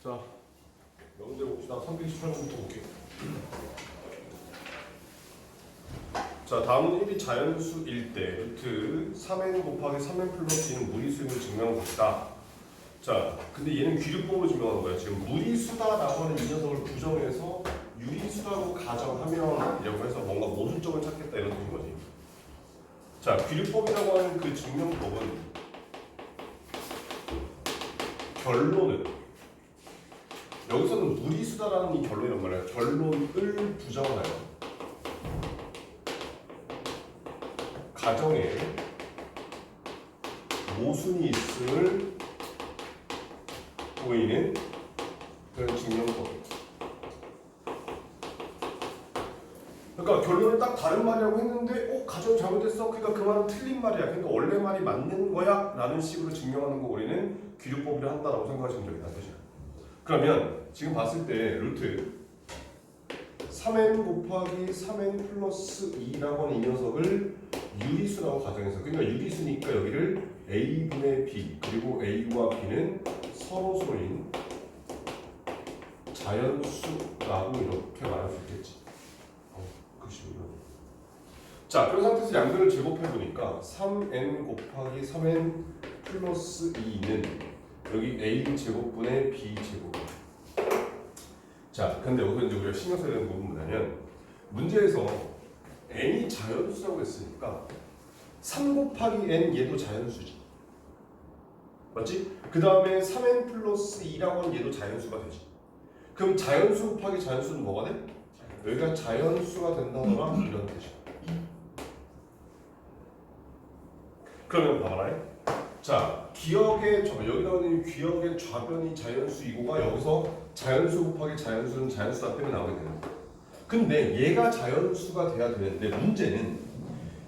자, 명제 봅시다. 327번부터 볼게요. 자, 다음은 1이 자연수일 때 루트 3n 곱하기 3n 플러스 2는 무리수임을 증명한 것이다. 자, 근데 얘는 귀류법으로 증명하는 거야. 지금 무리수다라고 하는 이 녀석을 부정해서 유리수라고 가정하면 이라고 해서 뭔가 모순점을 찾겠다 이런 뜻인 거지. 자, 귀류법이라고 하는 그 증명법은 결론은 여기서는 무리수다라는 이 결론이란 말이야. 결론을 부정하여 가정에 모순이 있음을 보이는 그런 증명법. 그러니까 결론을 딱 다른 말이라고 했는데 가정 잘못했어? 그러니까 그 말은 틀린 말이야. 그러니까 원래 말이 맞는 거야 라는 식으로 증명하는 거 우리는 귀류법이라 한다라고 생각하시면 되겠다. 그러면 지금 봤을 때 루트 3n 곱하기 3n 플러스 2라고 하는 이 녀석을 유리수라고 가정해서, 그러니까 유리수니까 여기를 a분의 b 그리고 a와 b는 서로소인 자연수라고 이렇게 말할 수 있겠지. 그렇군요. 자, 그런 상태에서 양변을 제곱해보니까 3n 곱하기 3n 플러스 2는 여기 a 제곱분의 b 제곱. 자, 근데 여기서 이제 우리가 신경 써야 되는 부분은 뭐냐면 문제에서 n이 자연수라고 했으니까 3 곱하기 n 얘도 자연수지. 맞지? 그 다음에 3n 플러스 2라고 하는 얘도 자연수가 되지. 그럼 자연수 곱하기 자연수는 뭐가 돼? 여기가 자연수가 된다더라 이런 뜻이야. 그러면 봐봐라. 자, 기억의 여기 나오는 기억의 좌변이 자연수이고가 여기서 자연수 곱하기 자연수는 자연수다 때문에 나오게 되는 거야. 근데 얘가 자연수가 돼야 되는데 문제는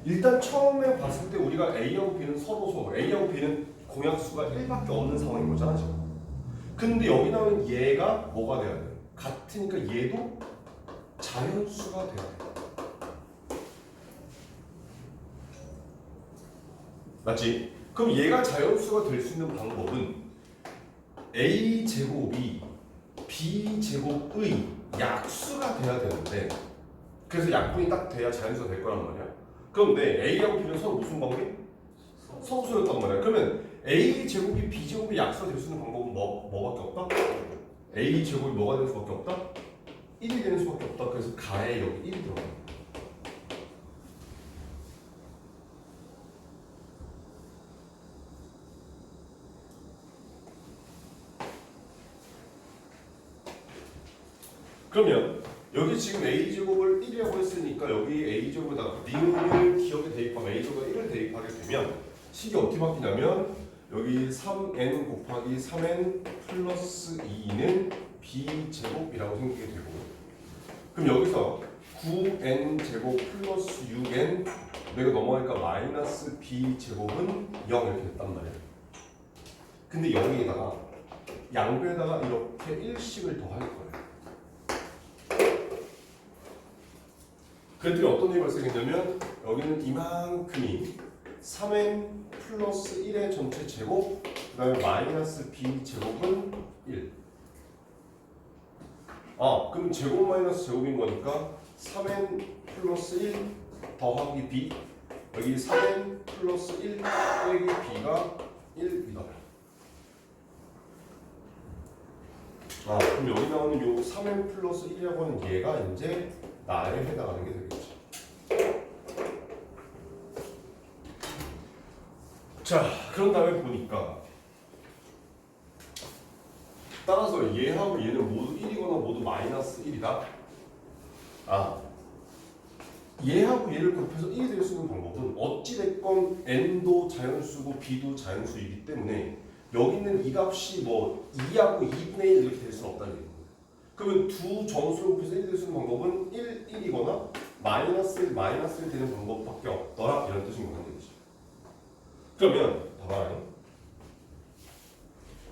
일단 처음에 봤을 때 우리가 A하고 B는 서로소, A하고 B는 공약수가 1밖에 없는 상황인 거잖아 지금. 근데 여기 나오는 얘가 뭐가 돼야 돼? 같으니까 얘도 자연수가 돼야 돼. 맞지? 그럼 얘가 자연수가 될 수 있는 방법은 a제곱이 b제곱의 약수가 돼야 되는데, 그래서 약분이 딱 돼야 자연수가 될 거란 말이야. 그런데 a하고 b는 서로 무슨 관계? 서로소였단 말이야. 그러면 a제곱이 b제곱의 약수가 될 수 있는 방법은 뭐밖에 없다? a제곱이 뭐가 될 수밖에 없다? 1이 되는 수밖에 없다. 그래서 가에 여기 1이 들어가. 그러면 여기 지금 a제곱을 1이라고 했으니까 여기 a제곱에다가 링을 기억에 대입하면 a제곱에 1을 대입하게 되면 식이 어떻게 바뀌냐면 여기 3n 곱하기 3n 플러스 2는 b제곱이라고 생기게 되고, 그럼 여기서 9n 제곱 플러스 6n 내가 넘어가니까 마이너스 b제곱은 0 이렇게 됐단 말이야. 근데 0에다가 양변에다가 이렇게 1씩을 더할 거야. 그랬더니 어떤 일이 발생했냐면 여기는 이만큼이 3n 플러스 1의 전체 제곱, 그 다음에 마이너스 b 제곱은 1. 그럼 제곱 마이너스 제곱인 거니까 3n 플러스 1 더하기 b, 여기 3n 플러스 1 빼기 b가 1이다. 그럼 여기 나오는 요 3n 플러스 1이라고 하는 얘가 이제 나에 해당하는 게 되겠지. 자, 그런 다음에 보니까 따라서 얘하고 얘는 모두 1이거나 모두 마이너스 1이다. 얘하고 얘를 곱해서 1이 될 수 있는 방법은 어찌됐건 n도 자연수고 b도 자연수이기 때문에 여기 있는 이 값이 뭐 2하고 2분의 1 이렇게 될 수는 없다는 얘기입니다. 그러면 두 정수를 곱해서 1이 될 수 있는 방법은 1, 1이거나 마이너스 1, 마이너스 1 되는 방법밖에 없더라 이런 뜻인 거는 되겠지. 그러면 봐봐요.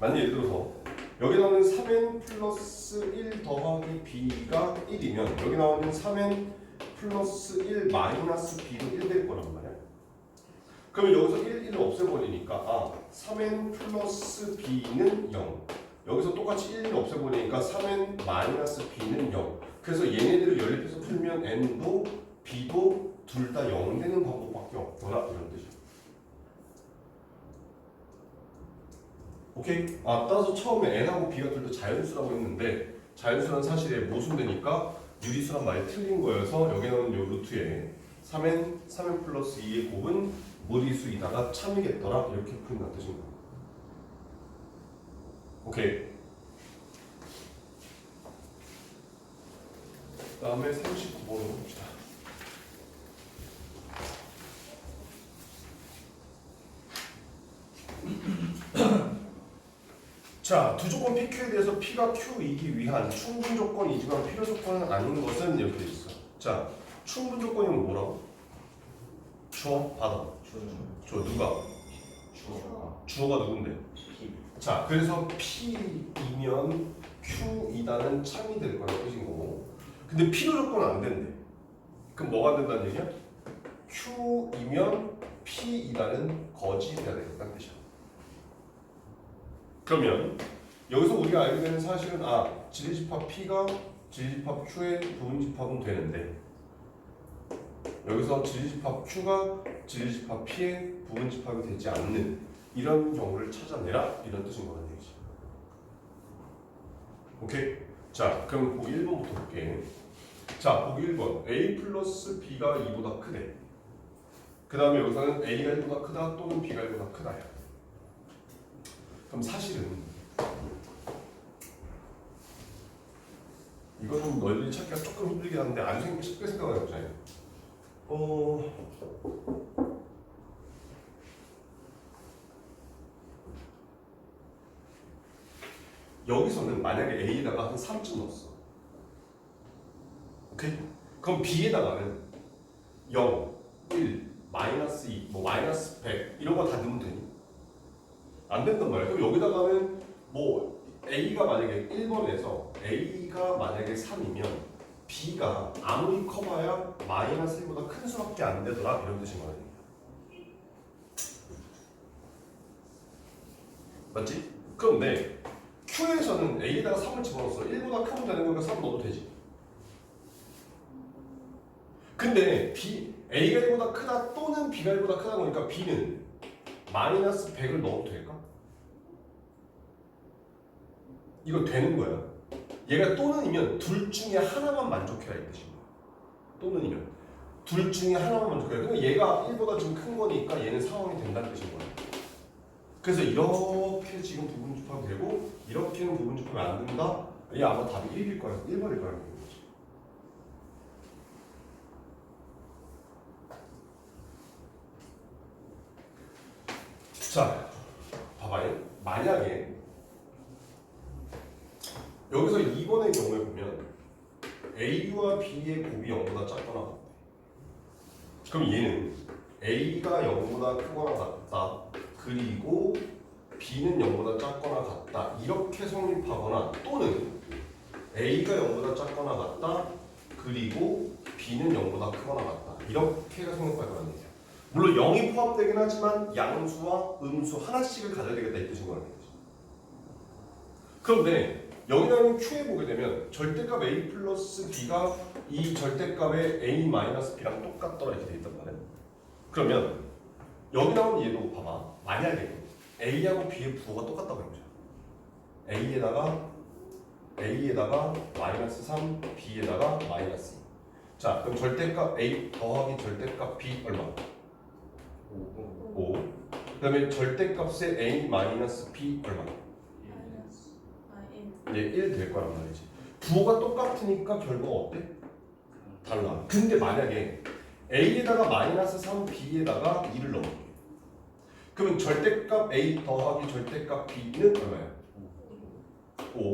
만약 예를 들어서 여기 나오는 3n 플러스 1 더하기 b가 1이면 여기 나오는 3n 플러스 1 마이너스 b도 1 될 거란 말이야. 그러면 여기서 1, 1을 없애버리니까 3n 플러스 b는 0, 여기서 똑같이 1을 없애버리니까 3n 마이너스 b는 0. 그래서 얘네들을 연립해서 풀면 n도 b도 둘 다 0 되는 방법밖에 없구나 이런 뜻이야. 오케이? 따라서 처음에 n하고 b가 둘 다 자연수라고 했는데 자연수란 사실에 모순되니까 유리수란 말이 틀린 거여서 여기 나오는 요 루트에 3n 플러스 2의 곱은 무리수이다가 참이겠더라 이렇게 풀린다는 뜻입니다. 오케이. 다음에 39번으로 봅시다. 자, 두 조건 PQ에 대해서 P가 Q이기 위한 충분 조건이지만 필요 조건은 아닌 것은 이렇게 돼 있어. 자, 충분 조건이면 뭐라고? 주어, 받아. 주어 누가? 주어가 누군데? 자, 그래서 P이면 Q이다는 참이 될 거라는 뜻인 거고. 근데 필요 조건은 안 된대. 그럼 뭐가 안 된다는 얘기야? Q이면 P이다는 거짓이 돼야 되겠다는 뜻이야. 그러면 여기서 우리가 알게 되는 사실은 진리집합 P가 진리집합 Q의 부분집합은 되는데 여기서 진리집합 Q가 진리집합 P의 부분집합이 되지 않는 이런 경우를 찾아내라 이런 뜻인 거란 얘기지. 오케이? 자, 그럼 보기 1번부터 볼게. 자, 보기 1번 A 플러스 B가 2보다 크대. 그 다음에 여기서는 A가 1보다 크다 또는 B가 1보다 크다야. 그럼 사실은 이거는 너희들이 찾기가 조금 힘들긴 한데 아주 쉽게 생각을 해보자. 여기서는 만약에 A에다가 한 3쯤 넣었어. 오케이? 그럼 B에다가는 0, 1, 마이너스 2, 뭐 마이너스 100 이런 거 다 넣으면 되니? 안 된단 말이야. 그럼 여기다가는 뭐 A가 만약에 1번에서 A가 만약에 3이면 B가 아무리 커봐야 마이너스 1보다 큰 수밖에 안 되더라 이런 뜻인 거야. 맞지? 그런데 Q에서는 A에다가 3을 집어넣었어. 1보다 크면 되는 거니까 3 넣어도 되지. 근데 A가 1보다 크다 또는 B가 1보다 크다 보니까 B는 마이너스 100을 넣어도 될까? 이거 되는 거야. 얘가 또는이면 둘 중에 하나만 만족해야 이 뜻인 거야. 또는이면 둘 중에 하나만 만족해야. 그러니까 얘가 1보다 좀 큰 거니까 얘는 상황이 된다는 뜻인 거야. 그래서 이렇게 지금 부분집합이 되고 이렇게는 부분집합이 안 된다. 얘 아마 답이 1일 거야. 1번일 거야. 자, 봐봐요. 만약에 여기서 2번의 경우에 보면 A와 B의 곱이 0보다 작거나 같대. 그럼 얘는 A가 0보다 크거나 같다. 그리고 B는 0보다 작거나 같다. 이렇게 성립하거나 또는 A가 0보다 작거나 같다. 그리고 B는 0보다 크거나 같다. 이렇게가 성립할 거라는 얘기야. 물론 0이 포함되긴 하지만 양수와 음수 하나씩을 가져야 되겠다 이 뜻인 거라는 얘기지. 그런데 여기다는 Q에 보게 되면 절대값 A 플러스 B가 이 절대값의 A 마이너스 B랑 똑같더라 이렇게 돼 있단 말이야. 그러면 여기 나오는 얘도 봐봐. 만약에 A하고 B의 부호가 똑같다고 해보자. A에다가 마이너스 3, B에다가 마이너스 2. 자, 그럼 절대값 A 더하기 절대값 B 얼마? 5. 그 다음에 절대값의 A 마이너스 B 얼마? 1 될 거란 말이지. 부호가 똑같으니까 결과가 어때? 달라. 근데 만약에 A에다가 마이너스 3, B에다가 2를 넣어볼게. 그러면 절대값 A 더하기 절대값 B는 얼마야? 5.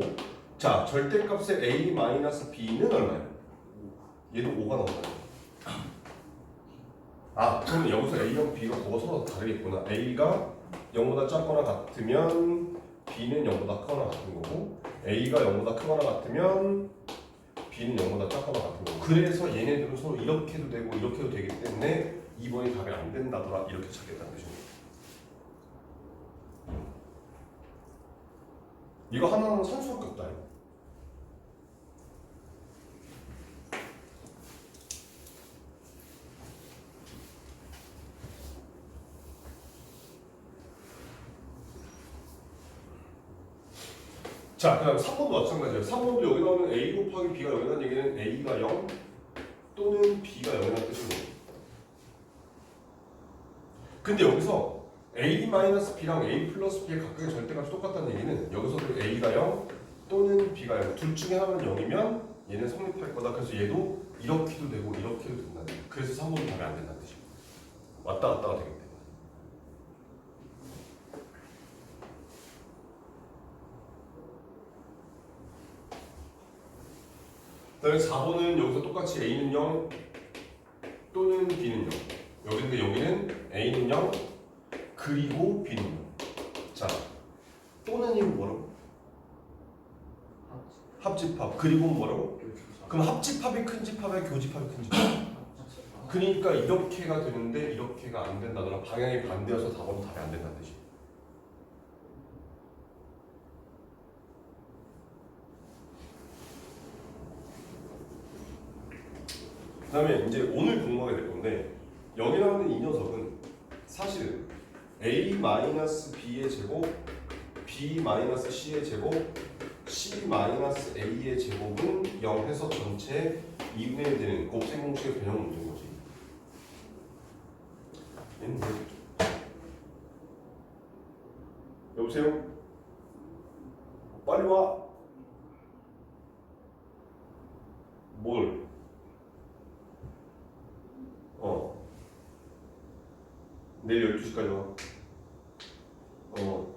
자, 절대값의 A 마이너스 B는 얼마야? 얘도 5가 나온다. 그러면 여기서 A랑 B가 뭐가 서로 다르겠구나. A가 0보다 작거나 같으면 B는 0보다 크거나 같은 거고 A가 0보다 크거나 같으면 B는 0보다 작거나 같은 거고 그래서 얘네들은 서로 이렇게도 되고 이렇게도 되기 때문에 2번이 답이 안 된다더라 이렇게 찾겠다는 뜻입니다. 이거 하나는 산수로 같다. 자, 그 다음 3번도 마찬가지예요. 3번도 여기 나오는 A 곱하기 B가 0이라는 얘기는 A가 0 또는 B가 0이라는 뜻이고, 근데 여기서 A-B랑 A 플러스 B의 각각의 절대값이 똑같다는 얘기는 여기서도 A가 0 또는 B가 0 둘 중에 하나는 0이면 얘는 성립할 거다. 그래서 얘도 이렇게도 되고 이렇게도 된다는 얘기예요. 그래서 3번도 답이 안 된다는 뜻이에요. 왔다 갔다가 되기 때문에. 그다음에 4번은 여기서 똑같이 A는 0 또는 B는 0. 여기는 A는 0 그리고 B는 0. 자, 또는 이거 뭐라고? 합집합. 그리고 뭐라고? 그럼 합집합이 큰 집합이야, 교집합이 큰 집합? 그러니까 이렇게가 되는데 이렇게가 안 된다더라. 방향이 반대여서 4번은 답이 안 된다는 뜻이에요. 그 다음에 이제 오늘 공부하게 될 건데 여기 나오는 이 녀석은 사실은 A-B의 제곱 B-C의 제곱 C-A의 제곱은 0 해서 전체 2분의 1 되는 곱셈 공식의 변형 문제인 거지. 얘는 뭐지? 여보세요? 빨리 와. 뭘? 내일 12시까지 와.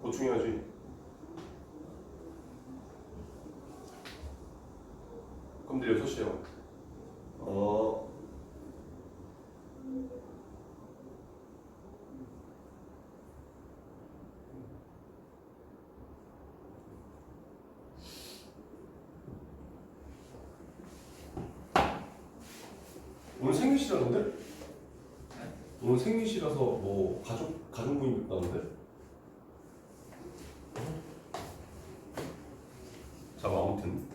보충해야지. 그럼 내일 6시에 와. 오늘 생일이라는데? 오늘 생일이라서 뭐 가족 모임 있다는데? 자, 아무튼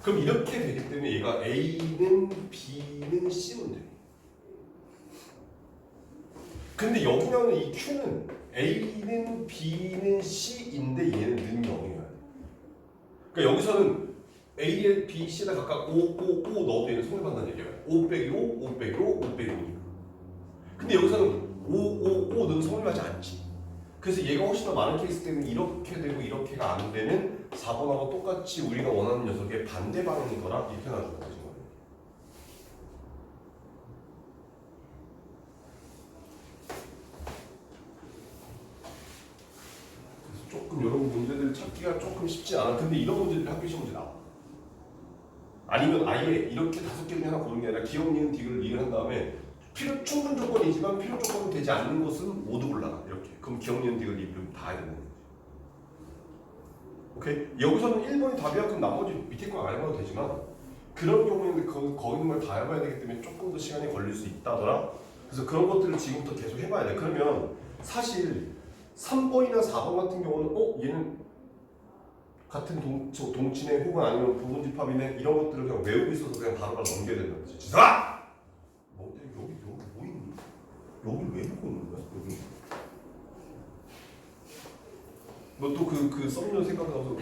그럼 이렇게 되기 때문에 얘가 A는 B는 C면 돼. 근데 여기 나오는 이 Q는 A는 B는 C인데 얘는 는 0이야. 그러니까 여기서는 A에 B, C에다 각각 5 넣어도 얘는 성립한다는 얘기야. 5 빼기 5, 5 빼기 5, 5 빼기 5니까. 근데 여기서는 5 넣으면 성립하지 않지. 그래서 얘가 훨씬 더 많은 케이스 때문에 이렇게 되고 이렇게가 안 되는 4번하고 똑같이 우리가 원하는 녀석의 반대 방향인 거라 이렇게 나눠주는 거지. 그래서 조금 이런 문제들 찾기가 조금 쉽지 않아. 근데 이런 문제들이 학교 시험 문제 나와. 아니면 아예 이렇게 5개 중에 하나 고르는 게 아니라 기억, 니은, 디귿을 이해한 다음에 필요 충분 조건이지만 필요 조건은 되지 않는 것은 모두 올라가. 이렇게. 그럼 기억, 니은, 디귿 이름 다 해야 되는 거지. 오케이? 여기서는 1번이 답이야. 그럼 나머지 밑에 거 안 해봐도 되지만 그런 경우에는 거기 있는 걸 다 해봐야 되기 때문에 조금 더 시간이 걸릴 수 있다더라. 그래서 그런 것들을 지금부터 계속 해봐야 돼. 그러면 사실 3번이나 4번 같은 경우는 얘는 같은 동치네 혹은 아니면 부분집합이네 이런 것들을 그냥 외우고 있어서 그냥 바로바로 넘겨야 된다는 거지. 지성아! 여기 뭐 있니? 여기 왜 읽고 있는 거야? 여기. 너 또 그 썸녀 생각나서 그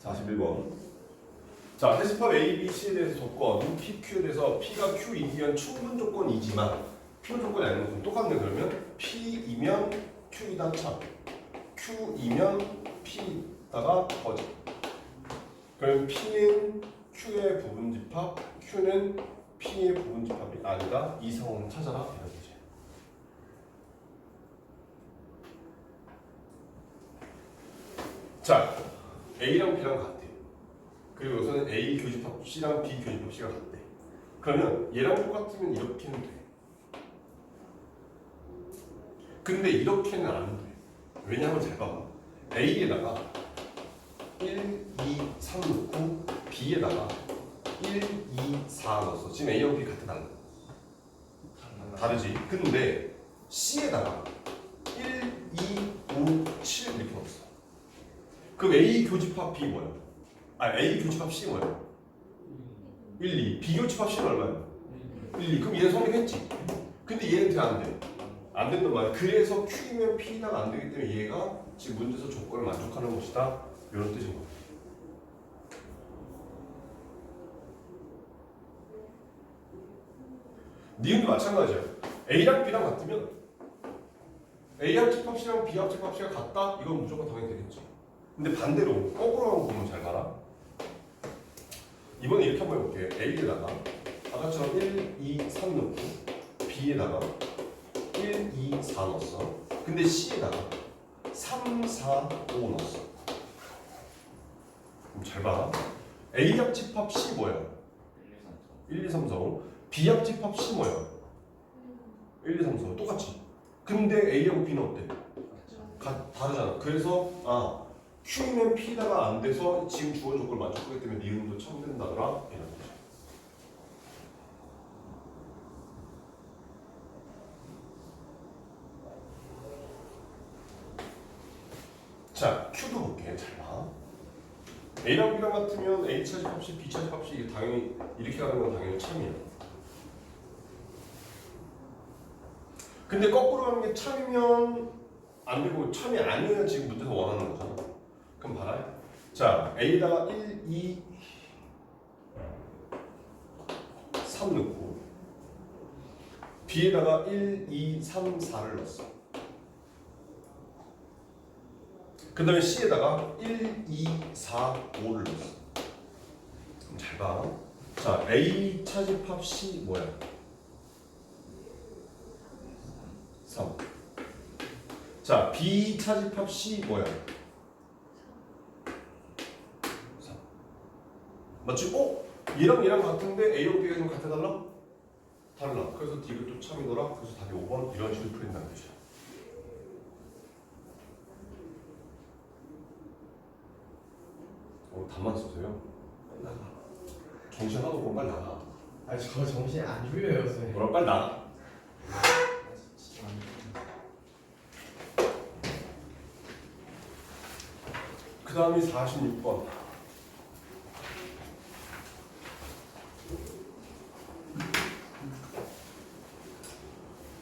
41번. 자, 해집합 A, B, C에 대해서 조건, P, Q에 대해서 P가 Q이면 충분 조건이지만 필요 조건이 아닌 것은 똑같네. 그러면 P이면 Q이다 참. Q이면 P다가 거짓. 그럼 P는 Q의 부분집합, Q는 P의 부분집합이 아니다. 이 상황을 찾아라. 이런 거지. 자, A랑 B랑 같대. 그리고 여기서는 A 교집합 C랑 B 교집합 C가 같대. 그러면 얘랑 똑같으면 이렇게는 돼. 근데 이렇게는 안 돼. 왜냐하면 잘 봐봐. A에다가 1, 2, 3 넣고 B에다가 1, 2, 4 넣었어. 지금 A하고 B 같아 달라. 다르지. 근데 C에다가 1, 2, 5, 7 이렇게 넣었어. 그럼 A 교집합 B 뭐야? A 교집합 C 뭐야? 1, 2. B 교집합 C는 얼마야? 1, 2. 그럼 얘는 성립했지? 근데 얘는 돼, 안 돼? 안 된단 말이야. 그래서 Q이면 P다가 안 되기 때문에 얘가 지금 문제에서 조건을 만족하는 것이다. 이런 뜻인 거야. 니은도 마찬가지야. A랑 B랑 같으면 A 합집합 C랑 B 합집합 C가 같다? 이건 무조건 당연히 되겠지. 근데 반대로 거꾸로 보면 잘 봐라. 이번에 이렇게 한번 해볼게. A에다가 아까처럼 1, 2, 3 넣고 B에다가 1, 2, 4 넣었어. 근데 C에다가 3, 4, 5 넣었어. 그럼 잘 봐. A 합집합 C 뭐야? 1, 2, 3, 4, 5. B 합집합 C 뭐야? 1, 2, 3, 4, 5. 똑같지? 근데 A하고 B는 어때? 다르잖아. 그래서 Q면 P다가 안 돼서 지금 주어진 조건을 만족하기 때문에 니은도 참된다더라. 이런 거죠. 자, Q도 볼게. 잘 봐. A랑 B랑 같으면 A 차집합식, B 차집합식 당연히 이렇게 가는 건 당연히 참이야. 근데 거꾸로 가는 게 참이면 안 되고 참이 아니어야 지금 문제에서 원하는 거잖아. 그럼 봐라. 자, A에다가 1, 2, 3 넣고 B에다가 1, 2, 3, 4를 넣었어. 그 다음에 C에다가 1, 2, 4, 5를 넣었어. 그럼 잘 봐. 자, A 차집합 C 뭐야? 3. 자, B 차집합 C 뭐야? 3. 맞지? 얘랑 같은데 A하고 B가 좀 같아 달라? 달라. 그래서 D가 또 참이더라. 그래서 답이 5번 이런 식으로 풀린다는 뜻이야. 답만 써서요? 정신 하나도 없고 빨리 나가. 아, 저 정신 안 풀려요, 쌤. 뭐라 빨리 나가. 그 다음이 46번.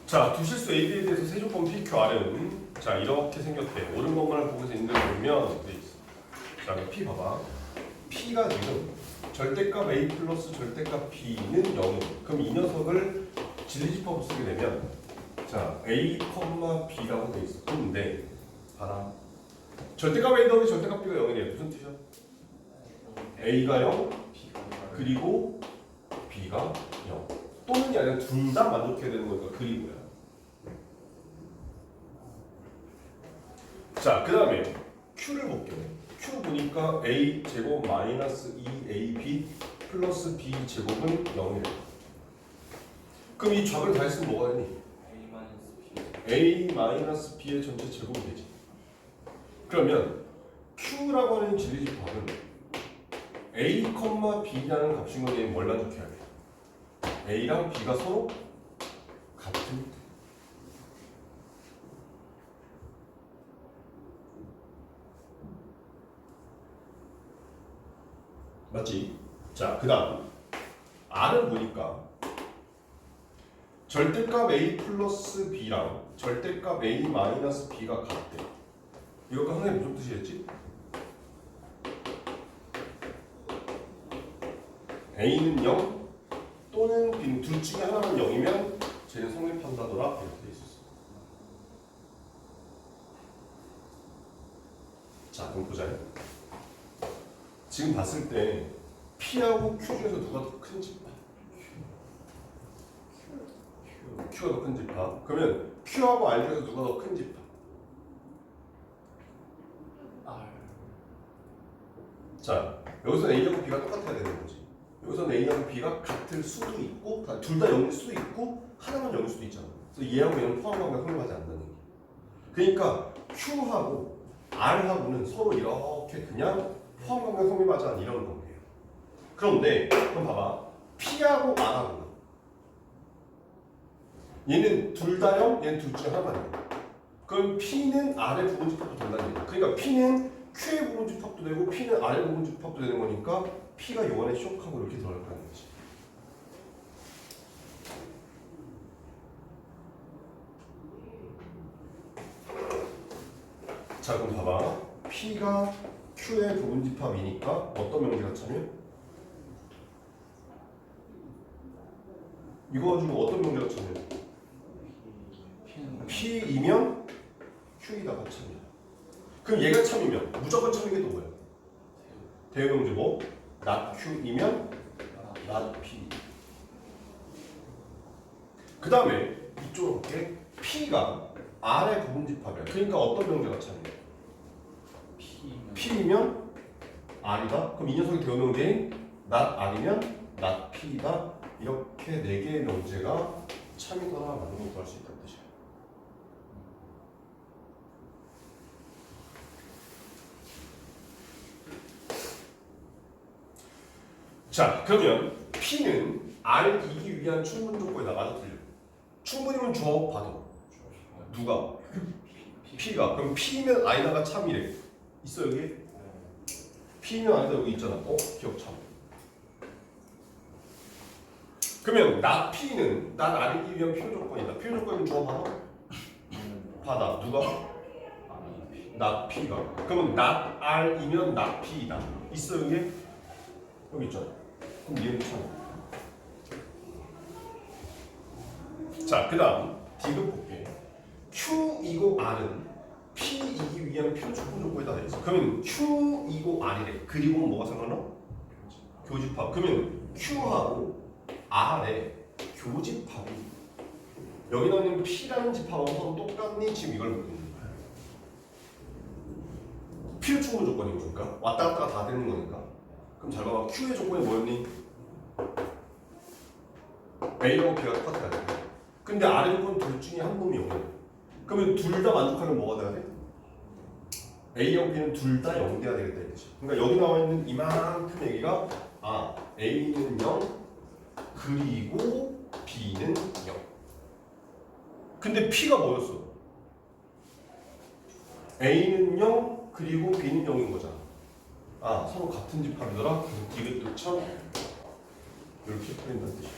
자, 두 실수 AB에 대해서 세조건 PQR은 자 이렇게 생겼대. 옳은 것만을 보고서 있는 거 보면 돼 있어. 자, P 봐봐. P가 지금 절대값 A 플러스 절대값 B는 0. 그럼 이 녀석을 진리집합으로 쓰게 되면 자 A, B라고 돼 있어. 근데 봐라. 절대값 A 더하기 절대값 B가 0이래. 무슨 뜻이야? A가 0 그리고 B가 0. 또는이 아니라 둘 다 만족해야 되는 거니까 그리고야. 자, 그 다음에 Q를 볼게요. Q 보니까 A 제곱 마이너스 2AB 플러스 B 제곱은 0이래. 그럼 이 좌변을 다 했으면 뭐가 되니? A 마이너스 B의 전체 제곱이 되지. 그러면 Q라고 하는 진리집합은 A, B라는 값인 거에 뭘 만족해야 돼? A랑 B가 서로 같은 맞지? 자, 그 다음 R은 보니까 절대값 A 플러스 B랑 절대값 A 마이너스 B가 같대. 이거 선생님 무슨 뜻이었지? A는 0 또는 B는 둘 중에 하나는 0이면 쟤는 성립한다더라 이렇게 돼 있었어. 자, 그럼 보자. 지금 봤을 때 P하고 Q 중에서 누가 더 큰 집합? Q가 더 큰 집합. 그러면 Q하고 R 중에서 누가 더 큰 집합? R. 자, 여기서 A하고 B가 똑같아야 되는 거지. 여기서는 A하고 B가 같을 수도 있고 둘 다 0일 수도 있고 하나만 0일 수도 있잖아. 그래서 얘하고 얘는 포함관계가 성립하지 않는다는 얘기. 그러니까 Q하고 R하고는 서로 이렇게 그냥 포함관계가 성립하지 않는 이런 관계예요. 그런데 그럼 봐봐. P하고 R하고는 얘는 둘 다 0, 얘는 둘 중에 하나만 0. 그럼 P는 아래 부분 집합도 된다는 얘기야. 그러니까 P는 Q의 부분 집합도 되고 P는 아래 부분 집합도 되는 거니까 P가 요 안에 쇼크하고 이렇게 들어갈 거라는 거지. 자, 그럼 봐봐. P가 Q의 부분 집합이니까 어떤 명제가 참여? 이거 가지고 어떤 명제가 참여? P이면 Q이다가 참이야. 그럼 얘가 참이면 무조건 참인 게 또 뭐야? 대응 명제 뭐? not Q이면 not P. 그 다음에 이쪽으로 볼게. P가 R의 부분 집합이야. 그러니까 어떤 명제가 참이야? P이면 R이다. 그럼 이 녀석이 대응 명제인 not R이면 not P이다. 이렇게 네 개의 명제가 참이거나 맞는 걸 구할 수 있다는 뜻이야. 자, 그러면 P는 R을 이기 위한 충분 조건에 나가서 틀려. 충분이면 주어 봐도 누가? P가. 그럼 P면 R다가 참이래. 있어 여기? P면 R다 여기 있잖아. 기억 참. 그러면 not P는 not R이기 위한 필요 조건이다. 필요 조건이면 주어 받아? 받아. 누가? not P가. 그러면 not R이면 not P이다. 있어 여기? 여기 있잖아. 그럼 얘는 참. 자, 그 다음 D도 볼게. Q이고 R은 P이기 위한 필요 조건에다 돼 있어. 그러면 Q이고 R이래. 그리고 뭐가 생각나? 교집합. 그러면 Q하고 R의 교집합이 여기 나오는 P라는 집합하고 서로 똑같니? 지금 이걸 묻는 거야. 필요 충분 조건인 거니까 왔다 갔다가 다 되는 거니까. 그럼 잘 봐봐. Q의 조건이 뭐였니? A하고 B가 똑같아야 돼. 근데 R의 조건 둘 중에 한 놈이 오네. 그러면 둘 다 만족하면 뭐가 돼야 돼? A하고 B는 둘 다 0 돼야 되겠다 이거지. 그러니까 여기 나와 있는 이만큼 얘기가 A는 0 그리고 B는 0. 근데 P가 뭐였어? A는 0 그리고 B는 0인 거잖아. 서로 같은 집합이더라. 그래서 이것도 참 이렇게 풀린다는 뜻이야.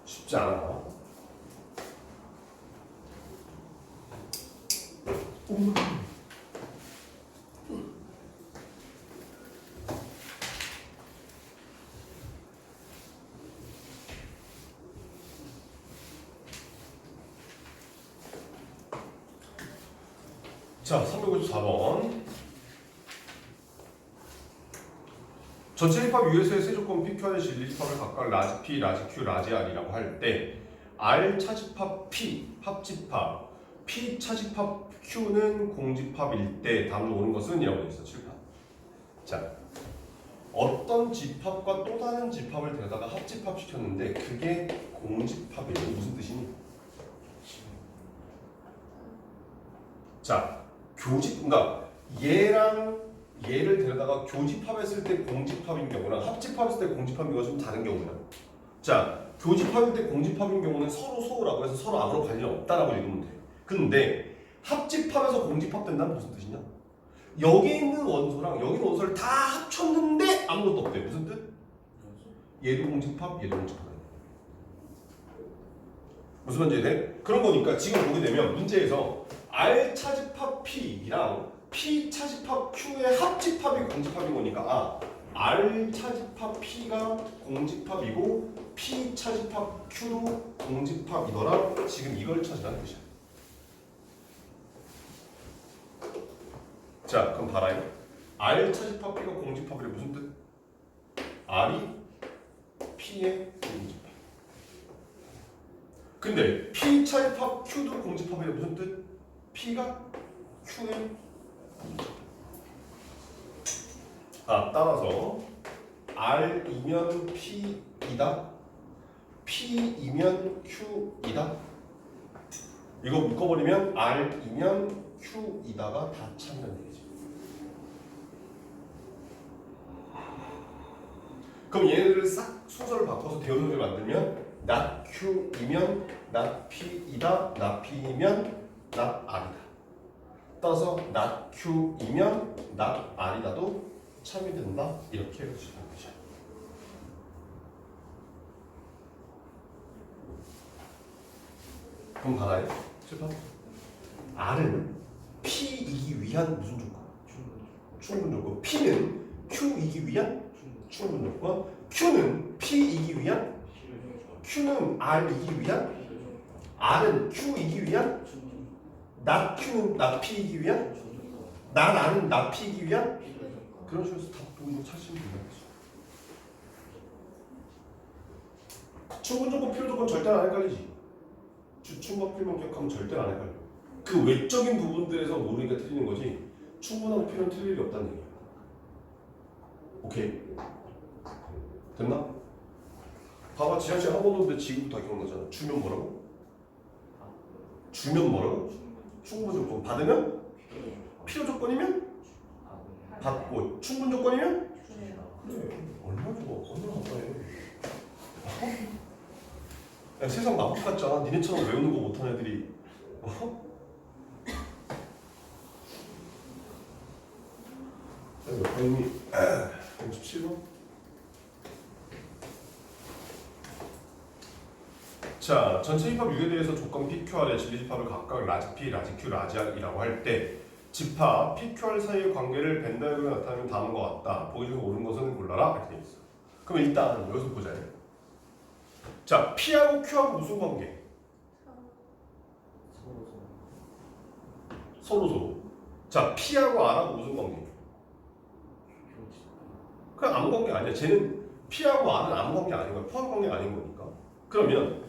쉽지 않아. 자, 354번. 전체 집합 U에서의 세 조건 PQ와 진리 집합을 각각 라지 P, 라지 Q, 라지 R이라고 할 때 R 차집합 P, 합집합 P 차집합 Q는 공집합일 때 다음으로 오는 것은 이라고 되어 있어. 7판. 자, 어떤 집합과 또 다른 집합을 데려다가 합집합 시켰는데 그게 공집합이에요. 무슨 뜻이니? 자, 그러니까 얘랑 얘를 데려다가 교집합했을 때 공집합인 경우랑 합집합했을 때 공집합인 것은 좀 다른 경우야. 자, 교집합일 때 공집합인 경우는 서로 소라고 해서 서로 아무런 관련이 없다라고 읽으면 돼. 근데 합집합에서 공집합 된다는 무슨 뜻이냐? 여기 있는 원소랑 여기 있는 원소를 다 합쳤는데 아무것도 없대. 무슨 뜻? 얘도 공집합, 얘도 공집합. 무슨 말인지 이해돼? 그런 거니까 지금 보게 되면 문제에서 R 차집합 P랑 P 차집합 Q의 합집합이 공집합인 거니까 R 차집합 P가 공집합이고 P 차집합 Q도 공집합이더라. 지금 이걸 찾으라는 뜻이야. 자, 그럼 봐라요. R 차집합 P가 공집합이래. 무슨 뜻? R이 P의 공집합. 근데 P 차집합 Q도 공집합이래. 무슨 뜻? P가 Q의 따라서 R이면 P이다. P이면 Q이다. 이거 묶어버리면 R이면 Q이다가 다 참이라는 얘기지. 그럼 얘네들을 싹 순서를 바꿔서 대응을 만들면 not Q이면 not P이다, not P이면 not R이다. 따라서 not Q이면 not R이다도 참이 된다. 이렇게 해주시면 되죠. 그럼 가나요? R은 P이기 위한 무슨 조건? 충분 조건. P는 Q이기 위한 충분 조건. Q는 P이기 위한 Q는 R이기 위한 R은 Q이기 위한 not Q는 not P이기 위한 not R은 not P이기 위한 그런 식으로 다 동조 찾으시면 되는 거죠. 충분 조건, 필요 조건 절대 안 헷갈리지. 주충과 필요만 기억하면 절대 안 헷갈려. 그 외적인 부분들에서 모르니까 틀리는 거지. 충분하고 필요는 틀릴 일이 없다는 얘기야. 오케이. 됐나? 봐봐, 지난 시간 한 번 오는데 지금부터 다 기억나잖아. 주면 뭐라고? 주면 뭐라고? 충분 조건. 받으면? 필요 조건이면? 받고. 충분 조건이면? 그래. 얼마나 좋아. 얼마나 아파해. 야, 세상 마법 같잖아. 니네처럼 외우는 거 못하는 애들이. 몇 번이 57번. 자, 전체 집합 유에 조건 PQR의 진리 집합을 각각 라지 P, 라지 Q, 라지 R이라고 할 때 집합 PQR 사이의 관계를 벤다이어그램에 나타내면 다음과 같다. 보기 중에 옳은 것은 골라라. 이렇게 돼 있어. 그럼 일단 여기서 보자. 자, P하고 Q하고 무슨 관계? 서로. 자, P하고 R하고 무슨 관계? 그냥 아무 관계 아니야. 쟤는 P하고 R은 아무 관계 아닌 거야. 포함 관계 아닌 거니까. 그러면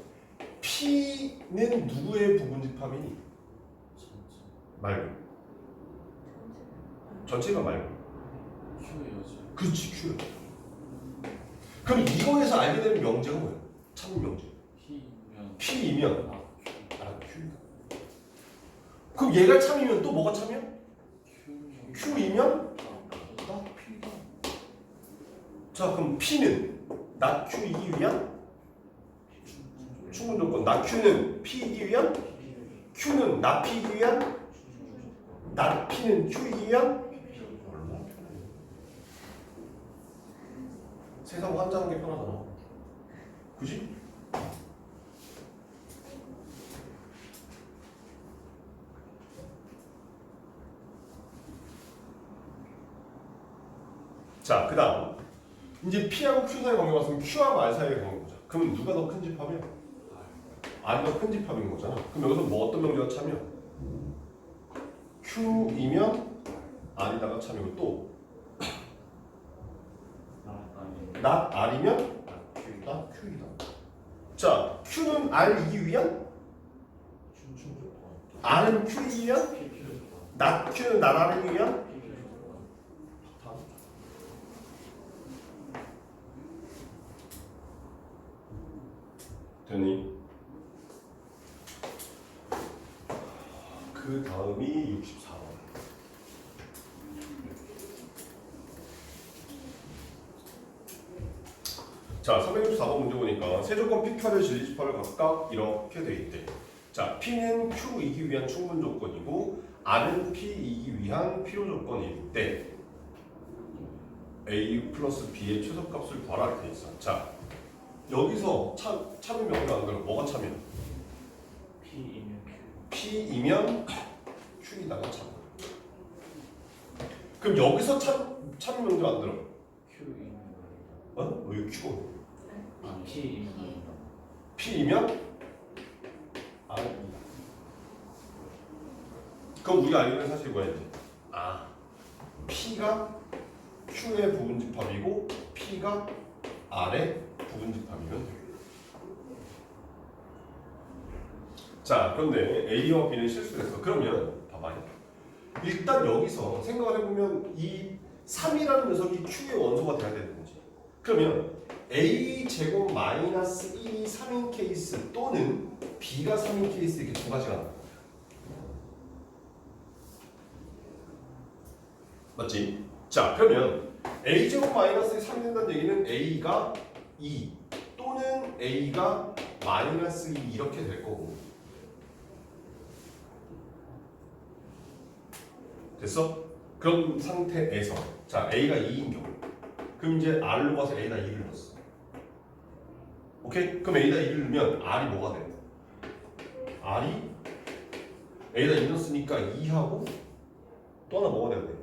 P는 누구의 부분집합이니? 말고. 전체가 말고. 그렇지, Q. 그럼 이거에서 알게 되는 명제가 뭐야? 참 명제. P이면 Q이다. 그럼 얘가 참이면 또 뭐가 참이야? Q이면 not P다. 자, 그럼 P는 not Q이기 위한 충분 조건. not Q는 P이기 위한 Q는 not P이기 위한 not P는 Q이기 위한 얼마나 편해. 세상 환자하는 게 편하잖아. 그지? 자, 그 다음 이제 P하고 Q 사이 관계가 왔으면 Q하고 R 사이의 관계 보자. 그러면 누가 더 큰 집합이야? R이 더 큰 집합인 거잖아. 그럼 여기서 뭐 어떤 명제가 참여? Q이면 R이다가 참이고 또 not R이면 not Q이다. 자, Q는 R이기 위한? R은 Q이기 위한? not Q는 not R이기 위한? 되니? 그 다음이 64번. 자, 364번 문제 보니까 세 조건 PQR의 진리 집합을 각각 이렇게 돼 있대. 자, P는 Q이기 위한 충분 조건이고 R은 P이기 위한 필요 조건일 때 A 플러스 B의 최소값을 구하라 이렇게 돼 있어. 자, 여기서 참이 명령 안 그러면 뭐가 참이야? P이면 Q이다가 참. 그럼 여기서 참 명령 안 들어? 어? 왜 Q? P이면 R입니다. 그럼 우리가 알고 있는 사실이 뭐야 이제? 아, P가 Q의 부분집합이고 P가 R의 부분집합이면 되겠다. 자, 그런데 A와 B는 실수를 했어. 그러면 봐봐요. 일단 여기서 생각을 해보면 이 3이라는 녀석이 Q의 원소가 돼야 되는 거지. 그러면 A 제곱 마이너스 1이 3인 케이스 또는 B가 3인 케이스 이렇게 두 가지가 나와. 맞지? 자, 그러면 a제곱 마이너스 3이 된다는 얘기는 a가 2 또는 a가 마이너스 2 이렇게 될 거고. 됐어? 그런 상태에서 자 a가 2인 경우 그럼 이제 r로 가서 a에다 2를 넣었어. 오케이? 그럼 a에다 2를 넣으면 r이 뭐가 돼? r이 a에다 2 넣었으니까 2하고 또 하나 뭐가 돼야 돼?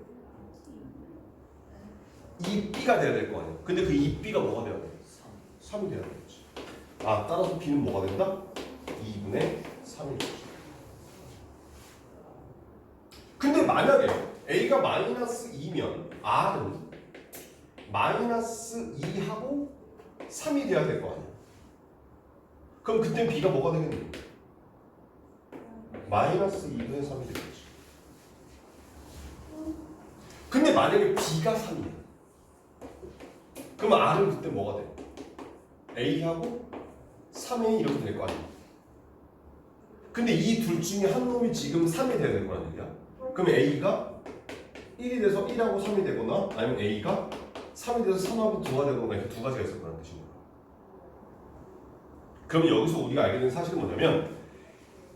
2b가 돼야 될 거 아니야. 근데 그 2b가 뭐가 돼야 돼? 3이 돼야 되겠지. 아 따라서 b는 뭐가 된다? 2분의 3이 되지. 근데 만약에 a가 마이너스 2면 r은 마이너스 2하고 3이 돼야 될 거 아니야. 그럼 그땐 b가 뭐가 되겠니? 마이너스 2분의 3이 되겠지. 근데 만약에 b가 3이야. 그럼 r은 그때 뭐가 돼? a하고 3이 이렇게 될 거 아니야. 근데 이 둘 중에 한 놈이 지금 3이 돼야 될 거란 얘기야. 그럼 a가 1이 돼서 1하고 3이 되거나 아니면 a가 3이 돼서 3하고 2가 되거나 이렇게 두 가지가 있을 거라는 뜻인 거야. 그럼 여기서 우리가 알게 된 사실은 뭐냐면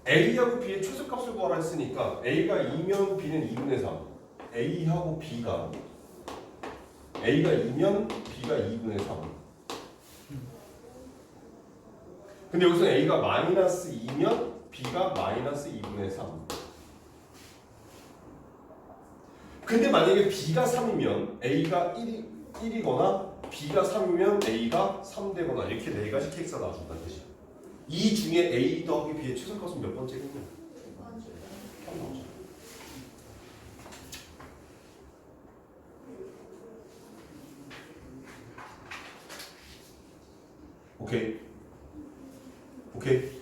a하고 b의 최소값을 구하라 했으니까 a가 2면 b는 2분의 3 a하고 b가 2면 b가 2분의 3 근데 여기서 a가 마이너스 2면 b가 마이너스 2분의 3 근데 만약에 b가 3이면 a가 1이거나 b가 3이면 a가 3되거나 이렇게 네 가지 케이스가 나와준다는 뜻이야. 이 중에 a 더하기 b의 최소값은 몇 번째겠냐? 한 번째. 오케이. 오케이.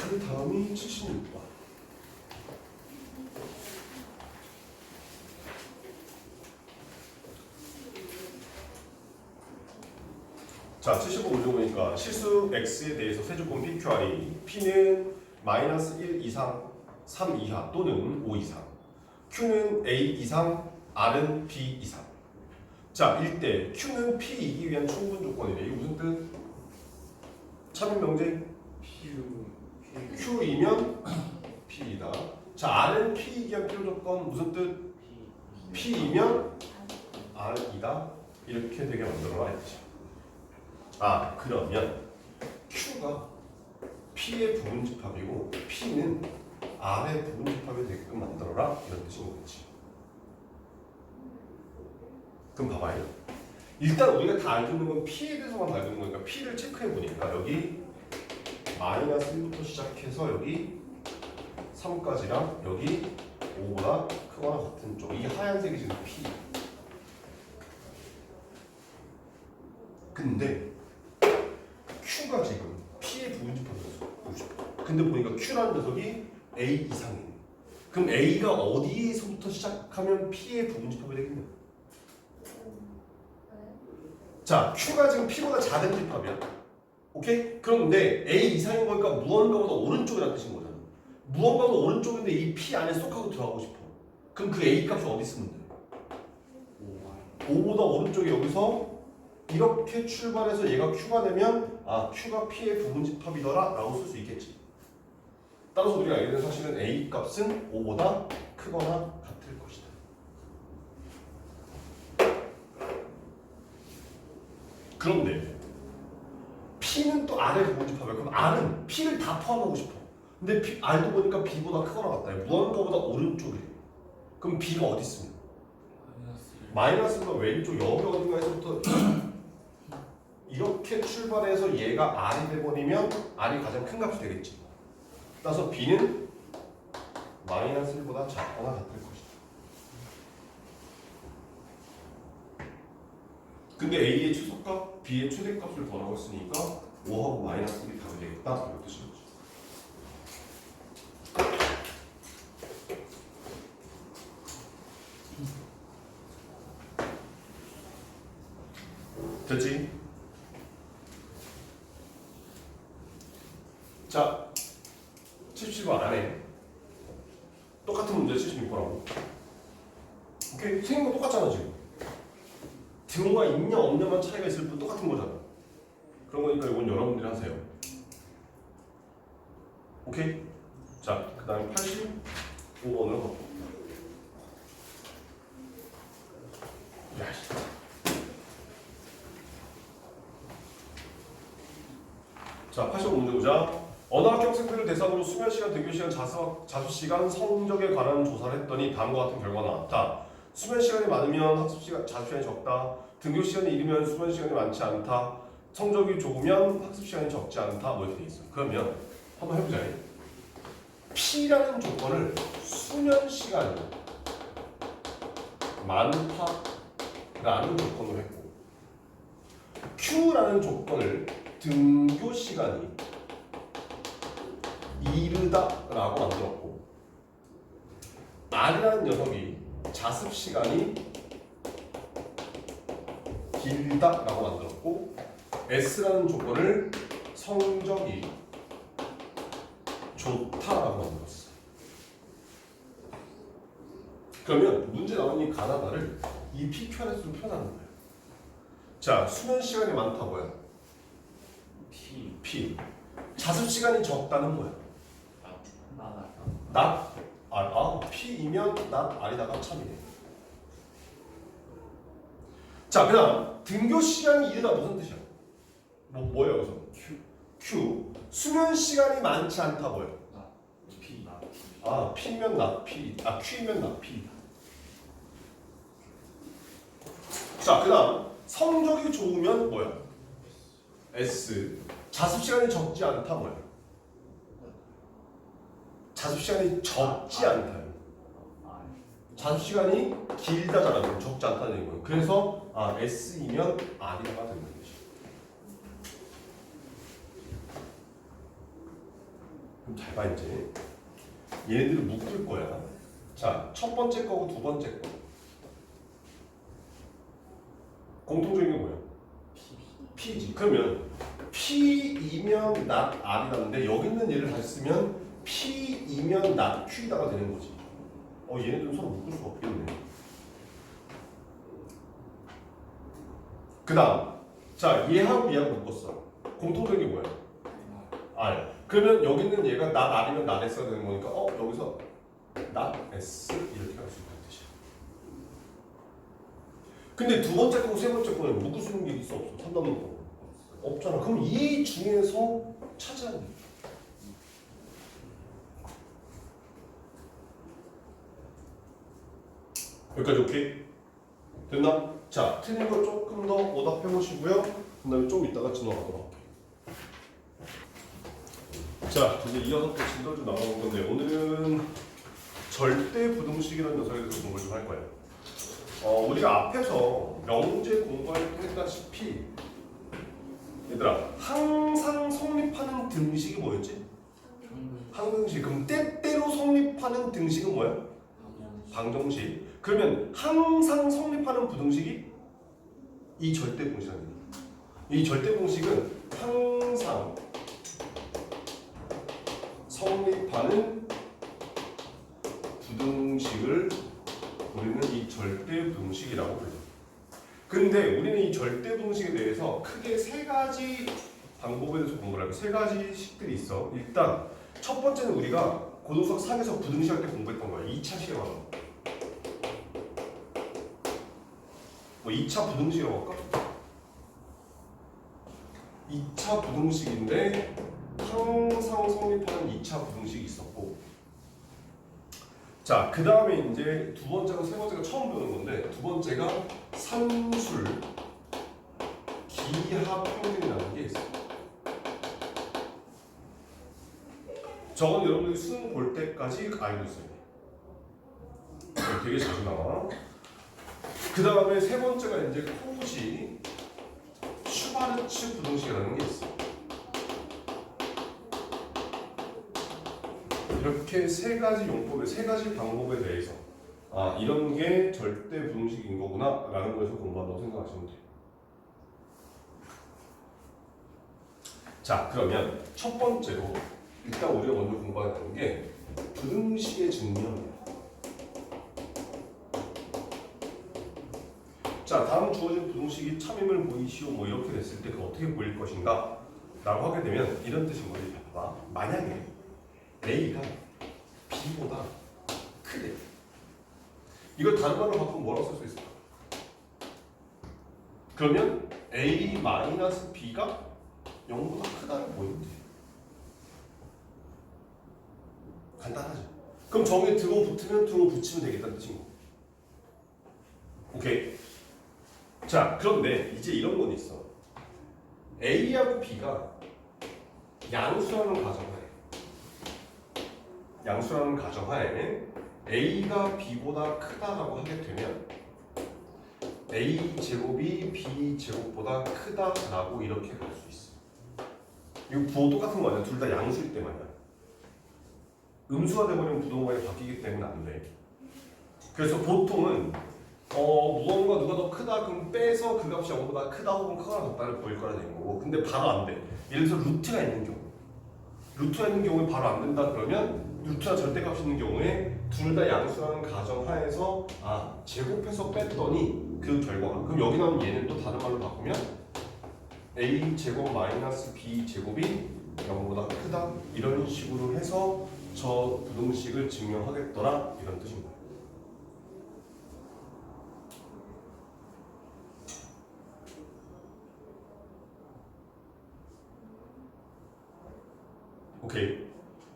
그 다음이 76번. 자, 75 올려보니까 실수 x에 대해서 세조건 PQR이 P는 마이너스 1 이상 3 이하 또는 5 이상 Q는 A 이상 R은 B 이상. 자, 일대 Q는 P이기 위한 충분 조건이래. 이게 무슨 뜻? 참인 명제? Q이면 P이다. 자, R은 P이기 위한 필요 조건 무슨 뜻? P이면 R이다. 이렇게 되게 만들어라 했죠. 아 그러면 Q가 P의 부분집합이고 P는 R의 부분집합이 되게끔 만들어라 이런 뜻인 거겠지. 그럼 봐봐요. 일단 우리가 다 알고 있는 건 P에 대해서만 알고 있는 거니까 P를 체크해 보니까 여기 마이너스 1부터 시작해서 여기 3까지랑 여기 5보다 크거나 같은 쪽 이게 하얀색이 지금 P. 근데 Q가 지금 P의 부분집합이었어. 근데 보니까 Q라는 녀석이 A 이상이네. 그럼 A가 어디에서부터 시작하면 P의 부분집합이 되겠냐? 자, Q가 지금 P보다 작은 집합이야. 오케이? 그런데 A 이상인 거니까 무언가보다 오른쪽이라는 뜻인 거잖아. 무언가보다 오른쪽인데 이 P 안에 쏙하고 들어가고 싶어. 그럼 그 A 값을 어디 쓰면 돼? 5보다 오른쪽에 여기서 이렇게 출발해서 얘가 Q가 되면 아 Q가 P의 부분집합이더라 라고 쓸 수 있겠지. 따라서 우리가 알게 된 사실은 A 값은 5보다 크거나 같을 것이다. 그런데 P는 또 R의 부분집합이야. 그럼 R은 P를 다 포함하고 싶어. 근데 R도 보니까 B보다 크거나 같다. 무언가보다 오른쪽이래. 그럼 B가 어디 있습니까? 마이너스가 왼쪽 여기 어딘가에서부터 이렇게 출발해서 얘가 R이 돼버리면 R이 가장 큰 값이 되겠지. 따라서 B는 마이너스 1보다 작거나 같을 것이다. 근데 A의 최소값, B의 최대값을 구하라고 했으니까 5하고 마이너스 1이 답이 되겠다. 이런 뜻인 거죠. 됐지? 자, 77번 안에 똑같은 문제 76번하고 오케이? 생긴 거 똑같잖아 지금. 등호가 있냐 없냐만 차이가 있을 뿐 똑같은 거잖아. 그런 거니까 이건 여러분들이 하세요. 오케이? 자, 그 다음에 85번으로 가볼게요. 야, 자, 85문제 보자. 어느 학교 학생들을 대상으로 수면 시간, 등교 시간, 자습 시간, 성적에 관한 조사를 했더니 다음과 같은 결과가 나왔다. 수면 시간이 많으면 학습 시간, 자습 시간이 적다. 등교 시간이 이르면 수면 시간이 많지 않다. 성적이 좋으면 학습 시간이 적지 않다. 뭐 이렇게 돼 있어. 그러면 한번 해보자. P라는 조건을 수면 시간이 많다라는 조건으로 했고, Q라는 조건을 등교 시간이 이르다라고 만들었고, R이라는 녀석이 자습 시간이 길다라고 만들었고, S라는 조건을 성적이 좋다라고 만들었어. 그러면 문제 나온 이 가나다를 이 PQRS로 표현하는 거예요. 자, 수면 시간이 많다 뭐야? P. 자습 시간이 적다는 뭐야? not R. P이면 not R이다가 참이네. 자, 그다음 등교 시간이 이르다 무슨 뜻이야? 뭐예요, 여기서? Q. 수면 시간이 많지 않다 뭐예요? P. P면 not P. Q면 not P. 자, 그다음 성적이 좋으면 뭐야? S. 자습 시간이 적지 않다 뭐야? 자습 시간이 적지 않다. 자습 시간이 길다잖아. 그럼 적지 않다는 얘기고. 그래서 S이면 R이다가 되는 거지. 그럼 잘 봐 이제. 얘네들을 묶을 거야. 자, 첫 번째 거고 두 번째 거. 공통적인 게 뭐야? P지. 그러면 P이면 not R이라는데 여기 있는 얘를 다시 쓰면 P이면 not Q다가 되는 거지. 얘네들은 서로 묶을 수가 없겠네. 그 다음, 자, 얘하고 얘하고 묶었어. 공통적인 게 뭐야? R. 그러면 여기 있는 얘가 not R이면 not S가 되는 거니까 여기서 not S 이렇게 할 수 있는 뜻이야. 근데 두 번째 거고 세 번째 거는 묶을 수 있는 게 있어 없어? 3단문 거 없잖아. 그럼 이 중에서 찾아야 돼. 여기까지 오케이? 됐나? 자, 틀린 걸 조금 더 오답해 보시고요. 그 다음에 좀 이따가 지나가도록 할게요. 자, 이제 이어서 또 진도 좀 나가볼 건데, 오늘은 절대 부등식이라는 녀석에 대해서 공부를 좀 할 거예요. 우리가 앞에서 명제 공부할 때 했다시피, 얘들아, 항상 성립하는 등식이 뭐였지? 항등식. 그럼 때때로 성립하는 등식은 뭐야? 방정식. 그러면 항상 성립하는 부등식이 이 절대 공식입니다. 이 절대 공식은 항상 성립하는 부등식을 우리는 이 절대 부등식이라고 불러요. 근데 우리는 이 절대 부등식에 대해서 크게 세 가지 방법에 대해서 공부를 하고 세 가지 식들이 있어. 일단 첫 번째는 우리가 고등수학 3에서 부등식 할 때 공부했던 거야. 2차 시험하고. 2차 부등식이라고 할까? 2차 부등식인데 항상 성립하는 2차 부등식이 있었고, 자, 그 다음에 이제 두 번째가 세 번째가 처음 배우는 건데, 두 번째가 산술 기하평균이라는 게 있어요. 저건 여러분들이 수능 볼 때까지 알고 있어요. 되게 자주 나와. 그 다음에 세 번째가 이제 코지 슈바르츠 부등식이라는 게 있어. 이렇게 세 가지 용법에 세 가지 방법에 대해서 이런 게 절대 부등식인 거구나 라는 거에서 공부한다고 생각하시면 돼요. 자, 그러면 첫 번째로 일단 우리가 먼저 공부해야 되는 게 부등식의 증명이에요. 주어진 부등식이 참임을 보이시오 뭐 이렇게 됐을 때 그 어떻게 보일 것인가 라고 하게 되면 이런 뜻인 거지. 봐봐. 만약에 A가 B보다 크대. 이걸 다른 말로 바꾸면 뭐라고 쓸 수 있을까? 그러면 A-B가 0보다 크다는 보이는데 간단하죠. 그럼 정에 들어 붙으면 들어 붙이면 되겠다는 뜻인 거. 오케이. 자, 그런데 이제 이런 건 있어. A하고 B가 양수라는 가정하에 A가 B보다 크다라고 하게 되면 A 제곱이 B 제곱보다 크다라고 이렇게 갈 수 있어. 이거 부호 똑같은 거 아니야? 둘 다 양수일 때 말이야. 음수가 되버리면 부동호가 바뀌기 때문에 안 돼. 그래서 보통은 무언가 누가 더 크다 그럼 빼서 그 값이 0보다 크다 혹은 크거나 같다를 보일 거라 되는 거고, 근데 바로 안 돼. 예를 들어서 루트가 있는 경우에 바로 안 된다 그러면 루트나 절대값이 있는 경우에 둘 다 양수라는 가정하에서 제곱해서 뺐더니 그 결과가, 그럼 여기 나오는 얘는 또 다른 말로 바꾸면 A 제곱 마이너스 B 제곱이 0보다 크다 이런 식으로 해서 저 부등식을 증명하겠더라 이런 뜻인 거예요. 오케이.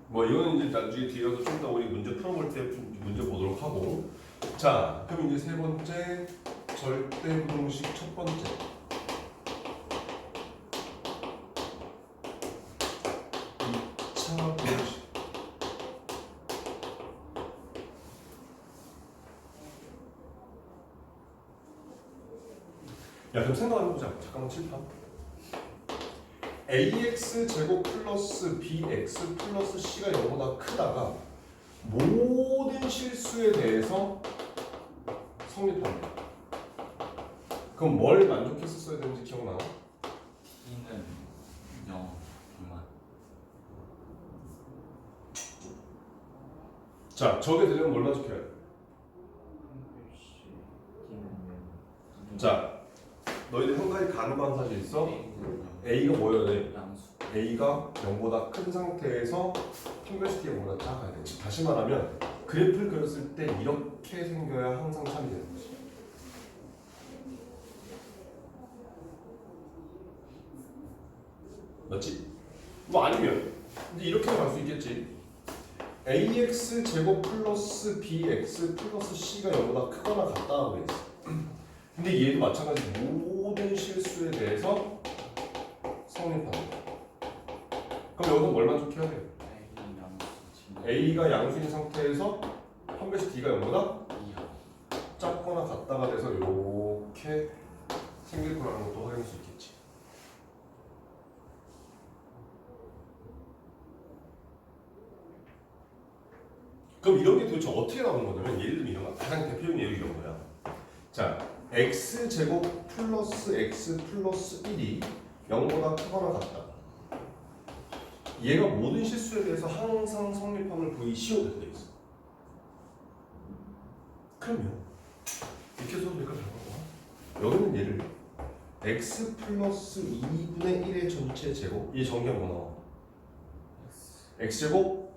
뭐 이거는 이제 나중에 뒤에 가서 좀 더 우리 문제 풀어볼 때 문제 보도록 하고. 자, 그럼 이제 세 번째 절대 부등식 첫 번째. 부등식. 야, 그럼 생각 한번 해보자. 잠깐만 칠판. ax 제곱 플러스 bx 플러스 c가 0보다 크다가 모든 실수에 대해서 성립합니다. 그럼 뭘 만족했었어야 되는지 기억나나? B는 0 미만. 자, 저게 되려면 뭘 만족해야 돼? 자, 너희들 한 가지 가능한 사실 있어? A가 뭐여야 돼? 양수. A가 0보다 큰 상태에서 판별식 T가 작아야 돼. 다시 말하면 그래프를 그렸을 때 이렇게 생겨야 항상 참이 되는 거지. 맞지? 뭐 아니면 이제 이렇게 갈 수 있겠지. ax 제곱 플러스 bx 플러스 c가 0보다 크거나 같다고 그랬어. 근데 얘도 마찬가지로 모든 실수에 대해서 성립합니다. 그럼 여기서 뭘 만족해야 돼? A는 양수. a가 양수인 상태에서 판별식 d가 0보다 이하. 작거나 같다가 돼서 이렇게 생길 거라는 것도 확인할 수 있겠지. 그럼 이런 게 도대체 어떻게 나오는 거냐면 예를 들면 이런 거, 가장 대표적인 예로 이런 거야. 자, x 제곱 플러스 x 플러스 1이 0보다 크거나 같다. 얘가 모든 실수에 대해서 항상 성립함을 보이시오 되어 있어. 그러면 이렇게 써도 될까? 여기는 얘를 x 플러스 2분의 1의 전체 제곱, 이 정의가 뭐 나와? x 제곱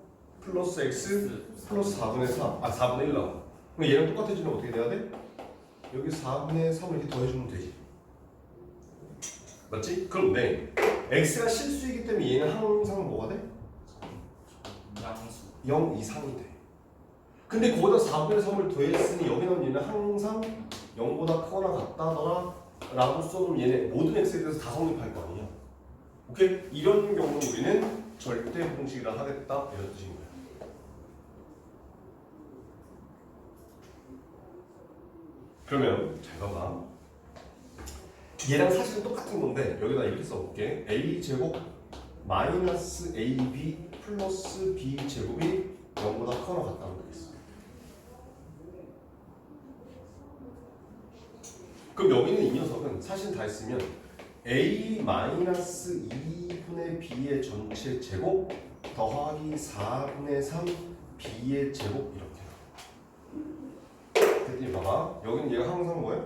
플러스 x 플러스 4분의 3, 4분의 1 나와. 그럼 얘랑 똑같아지면 어떻게 돼야 돼? 여기 4분의 3을 이렇게 더해주면 되지. 맞지? 그런데 x가 실수이기 때문에 얘는 항상 뭐가 돼? 양수. 0 이상이 돼. 근데 거기다 4분의 3을 더했으니 여기는 얘는 항상 0보다 크거나 같다더라 라고 써놓으면 얘네 모든 x에 대해서 다 성립할 거 아니야. 오케이? 이런 경우는 우리는 절대 부등식이라 하겠다 이런 뜻인 거야. 그러면 잘 봐봐. 얘랑 사실은 똑같은 건데 여기다 이렇게 써볼게. a 제곱 마이너스 ab 플러스 b 제곱이 0보다 크거나 같다는 거겠어. 그럼 여기는 이 녀석은 사실 다 했으면 a 마이너스 2분의 b의 전체 제곱 더하기 4분의 3 b의 제곱 이렇게. 됐니? 봐봐. 여기는 얘가 항상 뭐야?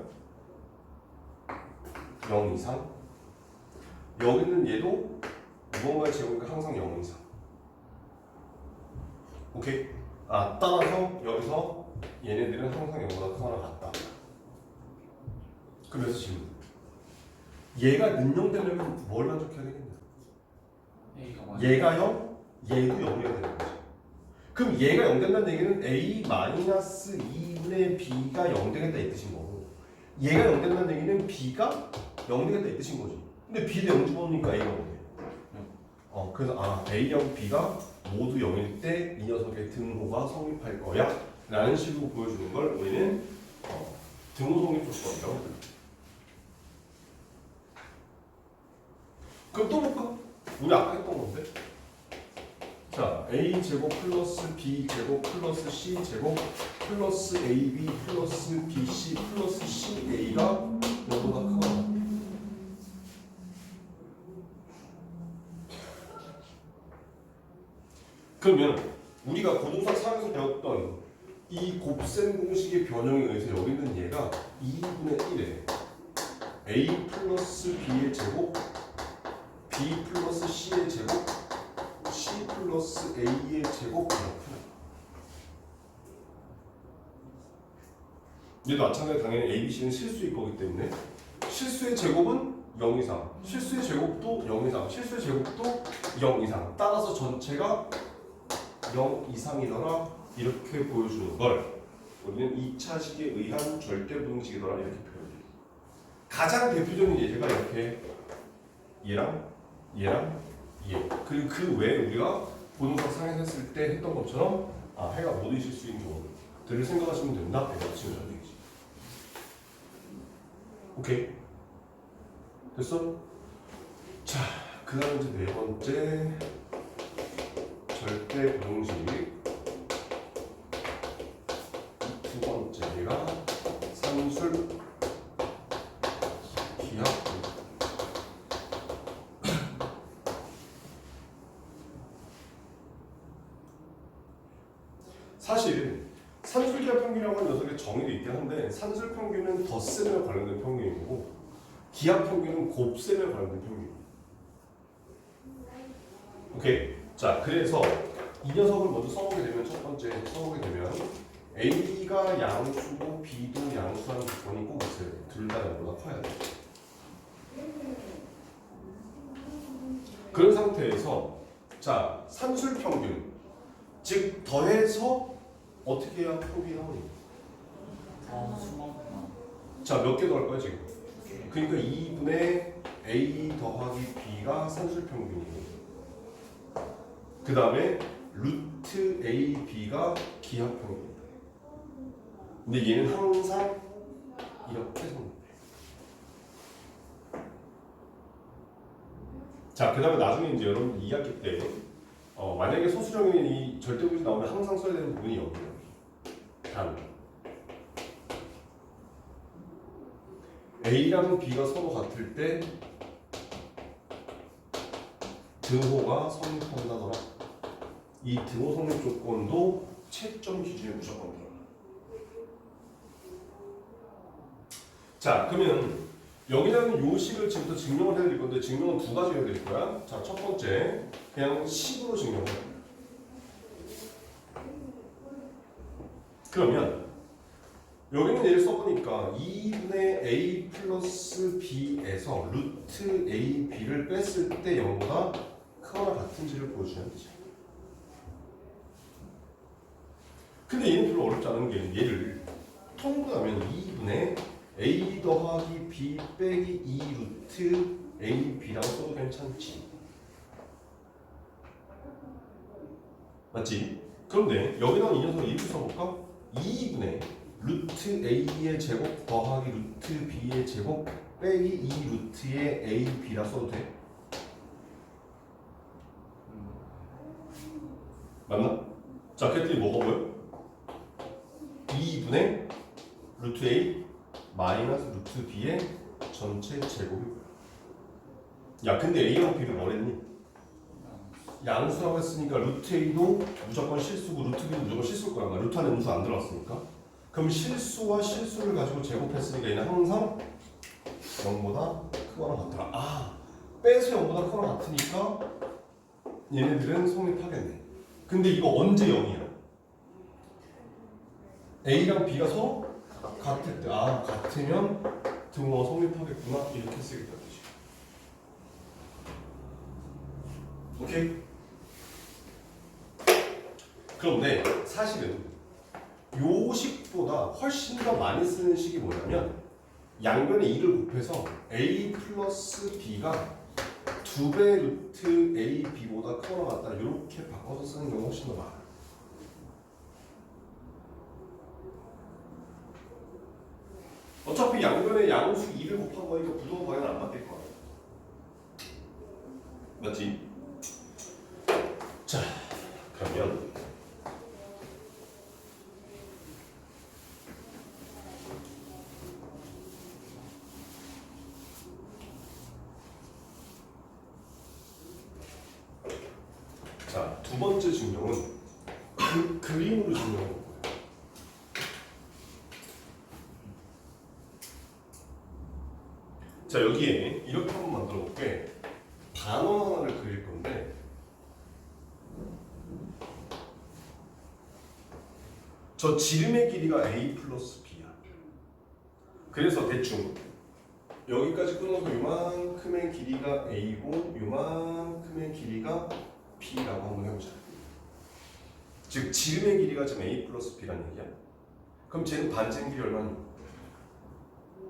0 이상. 여기는 얘도 무언가의 제곱이니까 항상 0 이상. 오케이? 따라서 여기서 얘네들은 항상 0보다 크거나 같다. 그래서 질문. 얘가 능용되려면 뭘 만족해야 되겠냐? A가 맞아. 얘가 0, 얘도 0이어야 되는 거지. 그럼 얘가 0 된다는 얘기는 A-2분의 B가 0 되겠다 이 뜻인 거고, 얘가 0 된다는 얘기는 B가 0 되겠다 이 뜻인 거지. 근데 B도 0 집어넣으니까 A가 0돼. 그래서 A형 B가 모두 0일 때 이 녀석의 등호가 성립할 거야 라는 식으로 보여주는 걸 우리는 등호 성립 조건이라고 불러. 그럼 또 볼까? 우리 아까 했던 건데. 자, A제곱 플러스 B제곱 플러스 C제곱 플러스 AB 플러스 BC 플러스 CA가 0보다 크거나. 그러면 우리가 고등사 3에서 배웠던 이 곱셈 공식의 변형에 의해서 여기 있는 얘가 2분의 1에 A 플러스 B의 제곱 B 플러스 C의 제곱 C 플러스 A의 제곱 이렇게. 얘도 마찬가지로 당연히 A, B, C는 실수일 거기 때문에 실수의 제곱은 0 이상, 실수의 제곱도 0 이상, 실수의 제곱도 0 이상. 따라서 전체가 0 이상이더라 이렇게 보여주는 걸 우리는 2차식에 의한 절대부등식이더라 이렇게 표현해요. 가장 대표적인 예제가 이렇게 얘랑 얘랑 얘. 그리고 그 외에 우리가 본능상 상에서 했을 때 했던 것처럼 해가 못 있을 수 있는 경우들을 생각하시면 된다. 이렇게 지금 얘기지. 오케이 됐어? 자, 그 다음 이제 네 번째 절대 부등식. 두 번째가 산술 기하. 사실 산술 기하 평균이라고 하는 녀석의 정의도 있긴 한데 산술 평균은 덧셈에 관련된 평균인 거고 기하 평균은 곱셈에 관련된 평균이에요. 오케이. 자, 그래서 이 녀석을 먼저 써보게 되면 첫 번째 써보게 되면 A가 양수고 B도 양수라는 조건이 꼭 있어야 돼. 둘 다 0보다 커야 돼. 그런 상태에서 자, 산술 평균 즉 더해서 어떻게 해야 평균이 나오니? 수만큼만. 자, 몇 개 더할 거야 지금? 그러니까 2분의 A 더하기 B가 산술 평균이고 그 다음에 루트 AB가 기하평균이다. 근데 얘는 항상 이렇게 성립해. 자, 그 다음에 나중에 이제 여러분 2학기 때 만약에 소수령이 이 절대분식 나오면 항상 써야 되는 부분이 여기예요. 단 A랑 B가 서로 같을 때 등호가 성립한다더라. 이 등호 성립 조건도 채점 기준에 무조건 들어가. 자, 그러면 여기는 요 식을 지금부터 증명을 해드릴 건데 증명은 두 가지 해드릴 거야. 자, 첫 번째 그냥 식으로 증명해. 그러면 여기는 얘를 써보니까 2분의 A 플러스 B에서 루트 AB를 뺐을 때 0보다 크거나 같은지를 보여주면 되죠. 근데 얘는 별로 어렵지 않은 게 얘를 통분하면 2분의 A 더하기 B 빼기 2 루트 AB라고 써도 괜찮지. 맞지? 그런데 여기다 이 녀석을 이렇게 써볼까? 2분의 루트 A의 제곱 더하기 루트 B의 제곱 빼기 2 루트의 AB라 써도 돼? 맞나? 자, 그랬더니 뭐가 보여? 2분의 루트 A 마이너스 루트 B의 전체 제곱이 보여. 야, 근데 A랑 B를 뭐랬니? 양수라고 했으니까 루트 A도 무조건 실수고 루트 B도 무조건 실수일 거야. 루트 안에 음수 안 들어갔으니까. 그럼 실수와 실수를 가지고 제곱했으니까 얘는 항상 0보다 크거나 같더라. 아, 빼서 0보다 크거나 같으니까 얘네들은 성립하겠네. 근데 이거 언제 0이야? A랑 B가 서로 같을 때, 아, 같으면 등호가 성립하겠구나. 이렇게 쓰겠다 뜻이야. 오케이? 그런데 사실은 요 식보다 훨씬 더 많이 쓰는 식이 뭐냐면 양변에 2를 곱해서 A 플러스 B가 2배 루트 A, B보다 크거나 같다 이렇게 바꿔서 쓰는 경우가 훨씬 더 많아. 어차피 양변에 양수 2를 곱한 거니까 부등호 방향은 안 바뀔 거야. 맞지? 자, 그러면 자, 두 번째 증명은 그림으로 증명해 볼 거예요. 자, 여기에 이렇게 한번 만들어 볼게. 단원 하나를 그릴 건데 저 지름의 길이가 A 플러스 B야. 그래서 대충 여기까지 끊어서 요만큼의 길이가 A고 요만큼의 길이가 B라고 한번 해보자. 즉 지름의 길이가 지금 A 플러스 B라는 얘기야. 그럼 쟤는 반지름 길이 얼마니?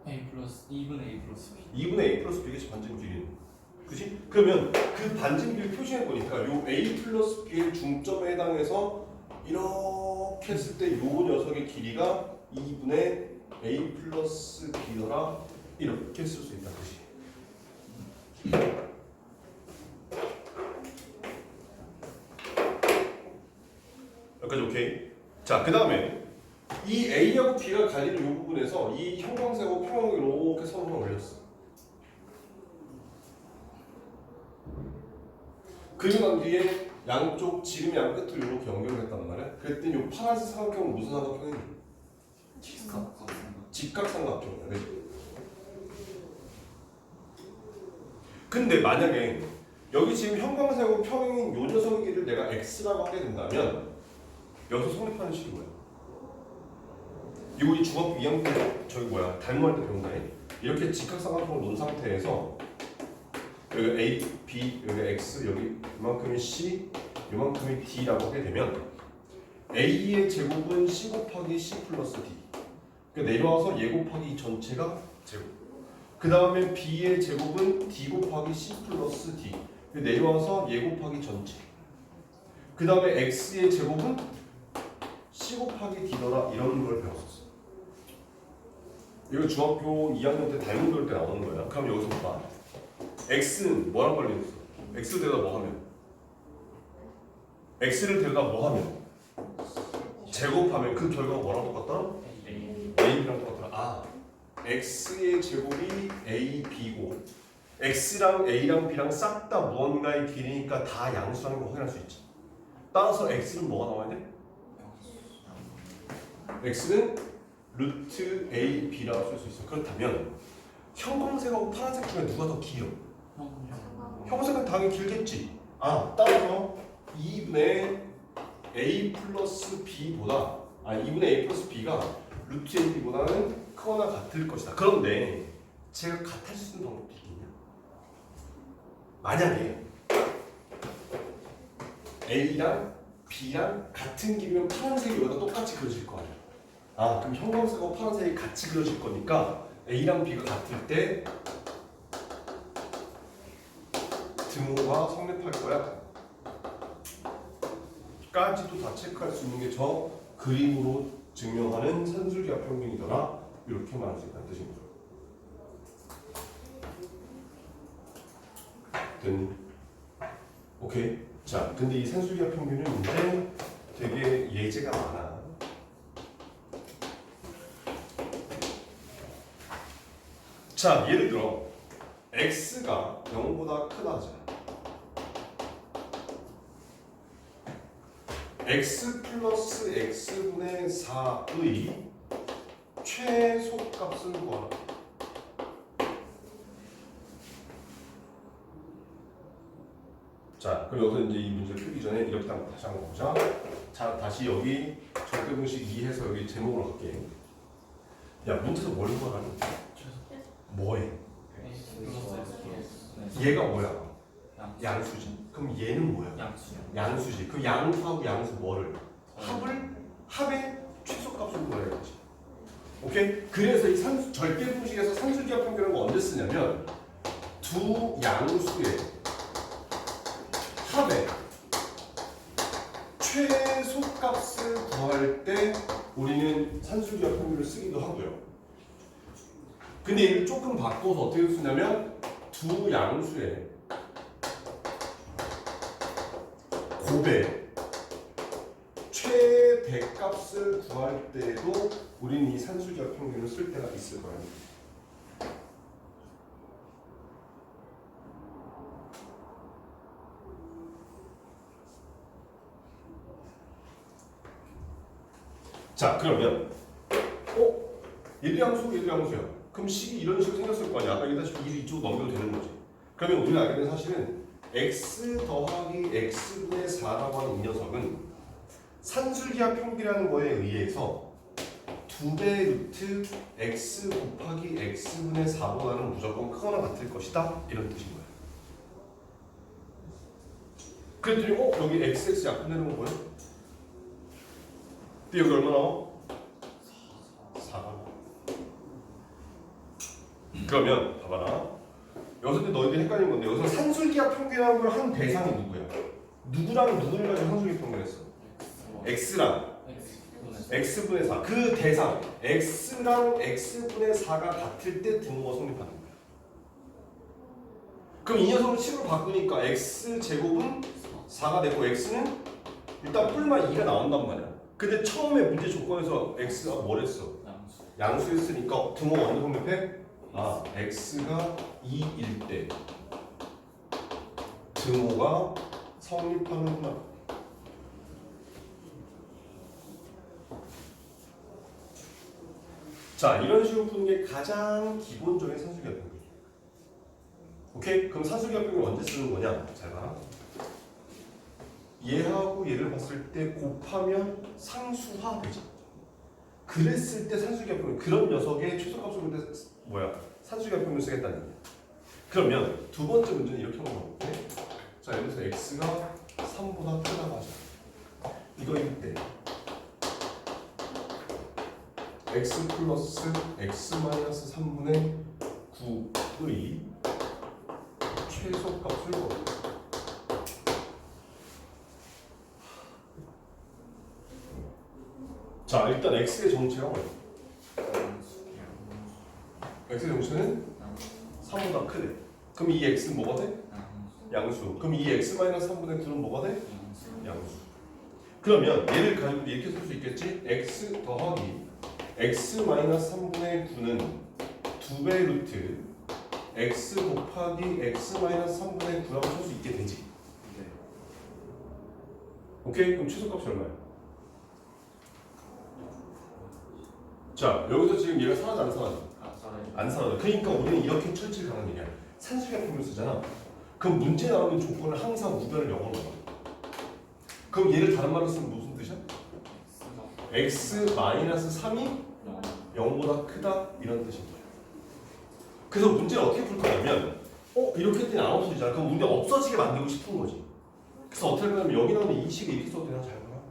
A 플러스 2분의 A 플러스 B. 2분의 A 플러스 B겠지 반지름 길이는. 그지? 그러면 그 반지름 길이 표시해 보니까 요 A 플러스 B의 중점에 해당해서 이렇게 했을 때 요 녀석의 길이가 2분의 A 플러스 B더라 이렇게 쓸 수 있다. 그지? 여기까지 오케이? 자, 그 다음에 이 A하고 B가 갈리는 이 부분에서 이 형광색하고 평형을 이렇게 선으로 올렸어. 그리고 난 뒤에 양쪽 지름 양 끝을 이렇게 연결을 했단 말이야. 그랬더니 이 파란색 삼각형은 무슨 삼각형이니? 직각삼각형이야. 그치? 근데 만약에 여기 지금 형광색하고 평행인 요 녀석의 길이를 내가 X라고 하게 된다면 여기서 성립하는 식이 뭐야? 이거 우리 중학교 2학년 때 저기 뭐야 달모할 때 배운 거네. 이렇게 직각삼각형을 놓은 상태에서 여기 A, B, 여기 X, 여기 이만큼이 C, 이만큼이 D라고 하게 되면 A의 제곱은 C 곱하기 C 플러스 D. 그러니까 내려와서 얘 곱하기 이 전체가 제곱. 그 다음에 B의 제곱은 D 곱하기 C 플러스 D. 내려와서 얘 곱하기 전체. 그 다음에 X의 제곱은 C 곱하기 D더라 이런 걸 배웠었어. 이거 중학교 2학년 때 달문 배울 때 나오는 거야. 그럼 여기서 봐. X는 뭐랑 관련있어? X를 데려다 뭐 하면? X를 데려다 뭐 하면? 제곱하면 그 결과가 뭐랑 똑같더라? A랑 똑같더라. 아, X의 제곱이 A, B고 X랑 A랑 B랑 싹 다 무언가의 길이니까 다 양수라는 걸 확인할 수 있지. 따라서 X는 뭐가 나와야 돼? X는 루트 A, B라고 쓸 수 있어. 그렇다면 형광색하고 파란색 중에 누가 더 길어? 형색은 당연히 길겠지. 아, 따라서 2분의 A 플러스 B보다 2분의 A 플러스 B가 루트 A, B보다는 크거나 같을 것이다. 그런데 제가 같을 수 있는 방법도 있겠냐? 만약에 A랑 B랑 같은 길이면 파란색이 여기다 똑같이 그려질 거 아니야. 아, 그럼 형광색하고 파란색이 같이 그려질 거니까 A랑 B가 같을 때 등호가 성립할 거야. 까지도 다 체크할 수 있는 게 저 그림으로 증명하는 산술기하 평균이더라. 이렇게 말할 수 있다는 뜻인 거죠. 됐니? 오케이. 자, 근데 이 산술기하 평균은 이제 되게 예제가 많아. 자, 예를 들어 x가 0보다 크다 하자. x 플러스 x분의 4의 최소값을 구하라. 자, 그럼 여기서 이제 이 문제를 풀기 전에 이렇게 다시 한번 보자. 자, 다시 여기 절대분식 2 해서 여기 제목으로 갈게. 야, 문제에서 뭘 말하니? 뭐해? A 플러스 S 플러스 얘가 뭐야? 양수. 양수지. 그럼 얘는 뭐야? 양수. 양수지. 그 양수하고 양수 뭐를? 합의 최소값을 구해야지. 오케이? 그래서 이 절대분식에서 산술기하 평균을 언제 쓰냐면 두 양수의 합의 최소값을 구할 때 우리는 산술기하 평균을 쓰기도 하고요. 근데 이를 조금 바꿔서 어떻게 쓰냐면 두 양수의 곱의 최대값을 구할 때도 우리는 이 산술기하 평균을 쓸 때가 있을 거예요. 자, 그러면 일량수야. 그럼 식이 이런 식으로 생겼을 거 아니야. 아까 얘기했다시피 1이 이쪽으로 넘겨도 되는 거지. 그러면 우리가 알게 된 사실은 x 더하기 x분의 4라고 하는 이 녀석은 산술기하 평균이라는 거에 의해서 2배 루트 x 곱하기 x분의 4보다는 무조건 크거나 같을 것이다. 이런 뜻인 거야. 그랬더니 여기 xx 약분되는 건 뭐야? 근데 여기 얼마 나와? 4가. 그러면 봐봐라. 여기서 너희들이 헷갈린 건데 여기서 산술기하 평균이라는 걸 한 대상이 누구야? 누구랑 누구를 가지고 산술기하 평균했어? x랑 x분의 4. 그 대상 x랑 x분의 4가 같을 때 등호가 성립하는 거야. 그럼 이 녀석을 식으로 바꾸니까 x제곱은 4가 되고 x는 일단 뿔만 2가 나온단 말이야. 근데 처음에 문제 조건에서 x가 뭐랬어? 양수였으니까 등호가 언제 성립해? x가 2일 때 등호가 성립하는구나. 자, 이런 식으로 푸는 게 가장 기본적인 산술기하 평균. 오케이? 그럼 산술기하 평균을 언제 쓰는 거냐? 잘 봐라. 얘하고 얘를 봤을 때 곱하면 상수화 되지. 그랬을 때 산술기하 평균, 그런 녀석의 최소값을 볼 때 산술기하 평균을 쓰겠다는 얘기야. 그러면 두 번째 문제는 이렇게 한번 볼게. 자, 여기서 x가 3보다 크다고 하자. 이거일 때 x 플러스 x 마이너스 3분의 9의 최소값을 구하라. 자, 일단 x의 정체가 뭐야? x의 정체는 3보다 크대. 그럼 이 x는 뭐가 돼? 양수. 그럼 이 x 마이너스 3분의 9는 뭐가 돼? 양수. 그러면 얘를 가지고 이렇게 쓸 수 있겠지? x 더하기 x 마이너스 3분의 9는 2배 루트 x 곱하기 x 마이너스 3분의 9라고 쓸 수 있게 되지. 오케이? 그럼 최소값이 얼마야? 자, 여기서 지금 얘가 사라져 안 사라져? 안 사라져. 그러니까 우리는 이렇게 철칙을 가는 얘기야. 산술기하 평균을 쓰잖아. 그럼 문제 나오는 조건을 항상 우변을 0으로 넣어. 그럼 얘를 다른 말로 쓰면 무슨 뜻이야? x 마이너스 3이 0보다 크다 이런 뜻인 거야. 그래서 문제를 어떻게 풀 거냐면 이렇게 했더니 안 없어지잖아. 그럼 문제 없어지게 만들고 싶은 거지. 그래서 어떻게 하냐면 여기 나오는 이 식을 이렇게 써도 되나? 잘 봐라.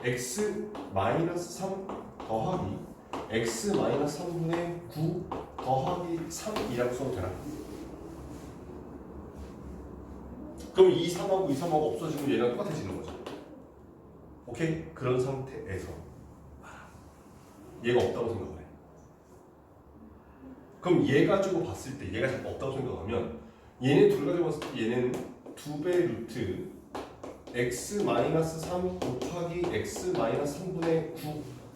x 마이너스 3 더하기 x 마이너스 3분의 9 더하기 3이라고 써도 되나? 그럼 이 3하고 이 3하고 없어지면 얘랑 똑같아지는 거죠. 오케이? 그런 상태에서 얘가 없다고 생각을 해. 그럼 얘 가지고 봤을 때 얘가 자꾸 없다고 생각하면 얘네 둘 가지고 봤을 때 얘는 2배 루트 x 마이너스 3 곱하기 x 마이너스 3분의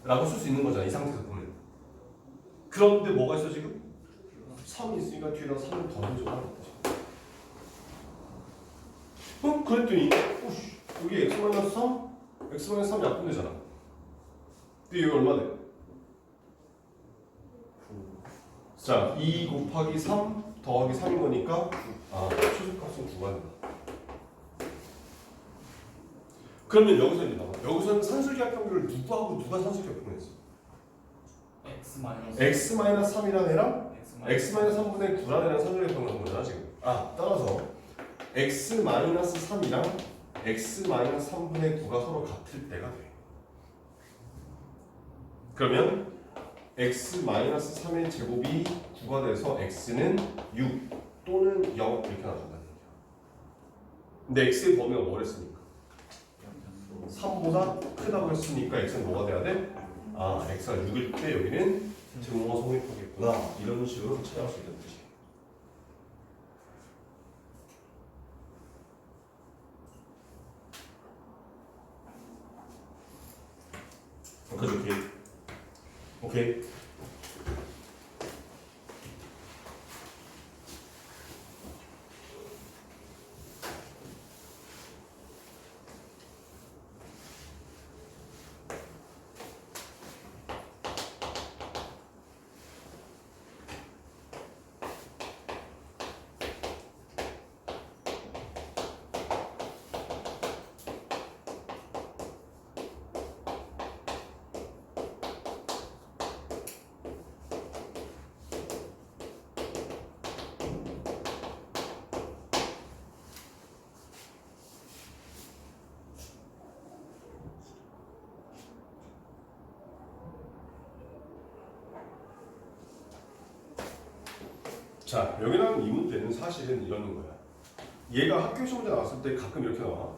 9라고 쓸 수 있는 거잖아. 이 상태에서 보면. 그런데 뭐가 있어 지금? 3이 있으니까 뒤에다 3을 더해줘라. 그랬더니 여기 x 마이너스 3, x 마이너스 3 약분되잖아. 근데 여기 얼마 돼? 자, 2 곱하기 3 더하기 3인 거니까 최소값은 9가 된다. 그러면 여기서 이제 나와. 여기서는 산술기하 평균을 누구하고 누가 산술기하 평균했어? x 마이너스 x-3이라는 애랑 x x-3분의 9라는 애랑 산술기하 평균한 거잖아 지금. 따라서 x-3이랑 x-3분의 9가 서로 같을 때가 돼. 그러면 x-3의 제곱이 9가 돼서 x는 6 또는 0 이렇게 나준다는 얘기야. 근데 x의 범위가 뭐랬습니까? 3보다 크다고 했으니까 x는 뭐가 돼야 돼? x가 6일 때 여기는 제곱모가 성립하겠구나. 이런 식으로 찾아갈 수 있는 뜻이에요. 오케이. 자, 여기 나오는 이 문제는 사실은 이런 거야. 얘가 학교 시험 문제 나왔을 때 가끔 이렇게 나와.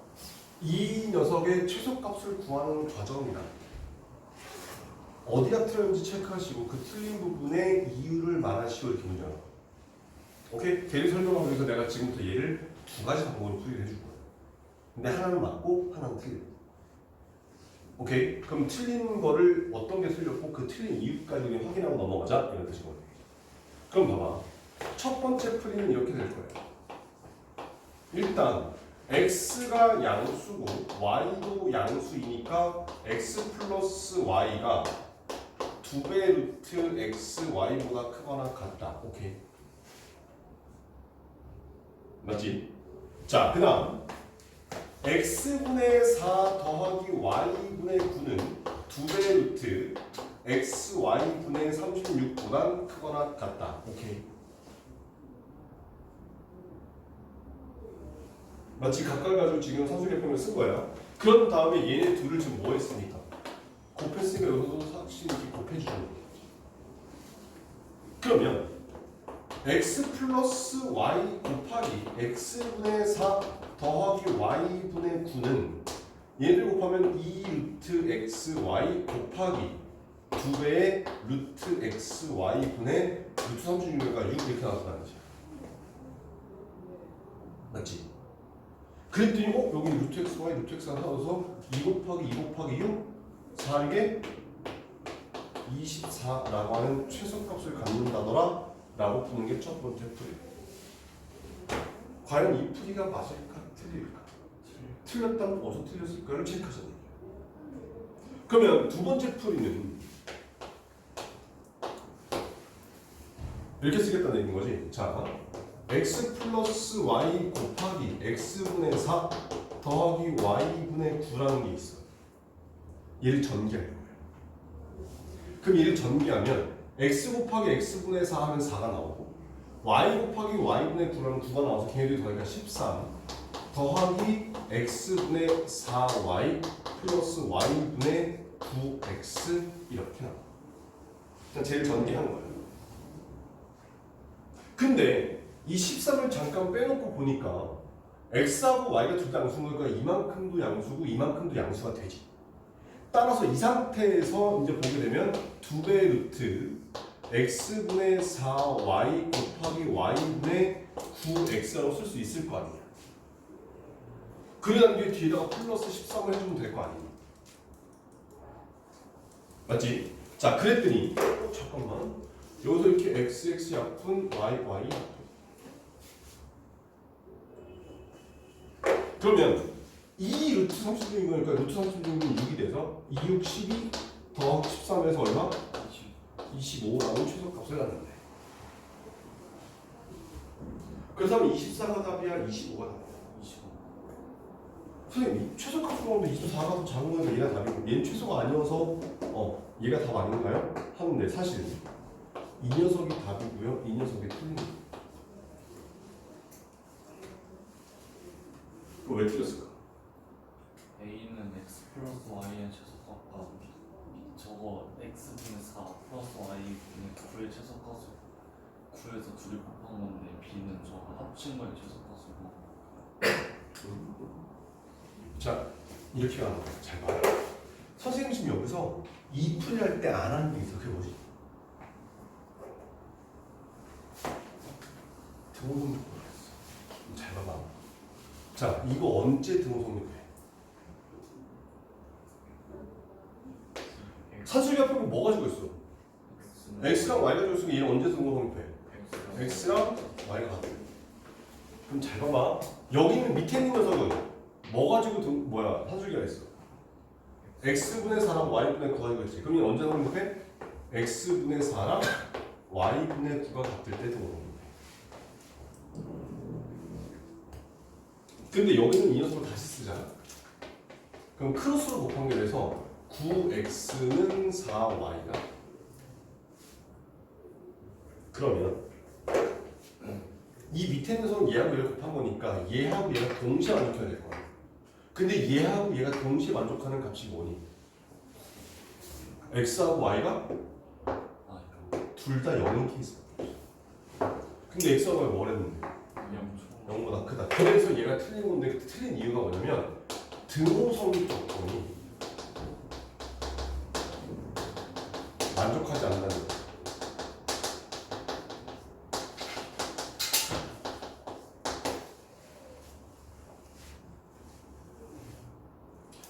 이 녀석의 최소값을 구하는 과정이다. 어디가 틀렸는지 체크하시고 그 틀린 부분의 이유를 말하시오 이렇게 문제가 나와. 오케이? 걔를 설명하기 위해서 내가 지금부터 얘를 두 가지 방법으로 풀이를 해줄 거야. 근데 하나는 맞고 하나는 틀려. 오케이? 그럼 틀린 거를 어떤 게 틀렸고 그 틀린 이유까지 우리 확인하고 넘어가자 이런 뜻이거든. 그럼 봐봐. 첫 번째 풀이는 이렇게 될 거예요. 일단 x가 양수고 y도 양수이니까 x 플러스 y가 2배 루트 x y보다 크거나 같다. 오케이. 맞지? 자, 그 다음 x분의 4 더하기 y분의 9는 2배 루트 x y분의 36보다 크거나 같다. 오케이. 마치 각각 가지고 지금 산술계평을 쓴 거야. 그런 다음에 얘네 둘을 지금 뭐 했습니까? 곱했으니까 여기서도 확실히 이렇게 곱해주는 거지. 그러면 x 플러스 y 곱하기 x분의 4 더하기 y분의 9는 얘를 곱하면 2 루트 xy 곱하기 2배의 루트 xy분의 루트 36이니까 6 이렇게 나왔다는 거지. 맞지? 그랬더니 여기 루트 x, y, 루트 x가 나와서 2 곱하기 2 곱하기 6 4이게 24라고 하는 최소값을 갖는다더라 라고 푸는 게 첫 번째 풀이. 과연 이 풀이가 맞을까 틀릴까? 틀렸다면 어디서 틀렸을까를 체크하셔야 돼요. 그러면 두 번째 풀이는 이렇게 쓰겠다는 얘기인 거지. 자, x 플러스 y 곱하기 x분의 4 더하기 y분의 9라는 게 있어. 얘를 전개할 거예요. 그럼 얘를 전개하면 x 곱하기 x분의 4 하면 4가 나오고 y 곱하기 y분의 9라면 9가 나와서 걔네들이 더하니까 13 더하기 x분의 4y 플러스 y분의 9x 이렇게 나와. 자, 쟤를 전개한 거예요. 근데 이 13을 잠깐 빼놓고 보니까 x하고 y가 둘 다 양수인 거니까 이만큼도 양수고 이만큼도 양수가 되지. 따라서 이 상태에서 이제 보게 되면 2배 루트 x분의 4y 곱하기 y분의 9x라고 쓸 수 있을 거 아니야. 그러한 뒤에 뒤에다가 플러스 13을 해주면 될 거 아니야. 맞지? 자, 그랬더니 잠깐만 여기서 이렇게 xx 약분 y 약분. 그러면 2 루트 36인 거니까 루트 36은 6이 돼서 2, 6, 12 더하기 13에서 얼마? 25라는 최소값을 갖는데. 그래서 하면 24가 답이야, 25가 답이야. 25. 선생님 최소값 구하는데 24가 더 작은 거니까 얘가 답이고 얘는 최소가 아니어서 얘가 답 아닌가요? 하는데 사실 이 녀석이 답이고요. 이 녀석이 틀린 거예요. 그거 왜 틀렸을까? A는 x 플러스 y의 최소값과 저거 x분의 4 플러스 y분의 9의 최소값을 구해서 둘이 곱한 건데 B는 저거 합친 거의 최소값이고. 자 이렇게 가는 거야. 잘 봐요. 선생님 지금 여기서 이 풀이할 때 안 하는 게 있어. 그게 뭐지? 등호성립 보겠어. 잘 봐봐. 자 이거 언제 등호성립해? 산술기가 풀고 뭐 가지고 있어? x랑 y 가지고 있으면 얘는 언제 등호성립해? x랑 y가 같아. 그럼 잘 봐봐. 여기 있는 밑에 있는 녀석은 뭐 가지고 산술기가 있어? x분의 4랑 y분의 9 가지고 있지. 그럼 얘는 언제 성립해? x분의 4랑 y분의 9가 같을 때 등호성립해. 근데 여기는 이 녀석을 다시 쓰잖아. 그럼 크로스로 곱한 게 돼서 9x는 4y가. 그러면 이 밑에 있는 녀석은 얘하고 얘를 곱한 거니까 얘하고 얘가 동시에 만족해야 될 거야. 근데 얘하고 얘가 동시에 만족하는 값이 뭐니? x하고 y가 둘 다 0인 케이스. 근데 x하고 y가 뭐랬는데? 0보다 크다. 그래서 얘가 틀린 건데 틀린 이유가 뭐냐면 등호성립 조건이 만족하지 않는다는 거야.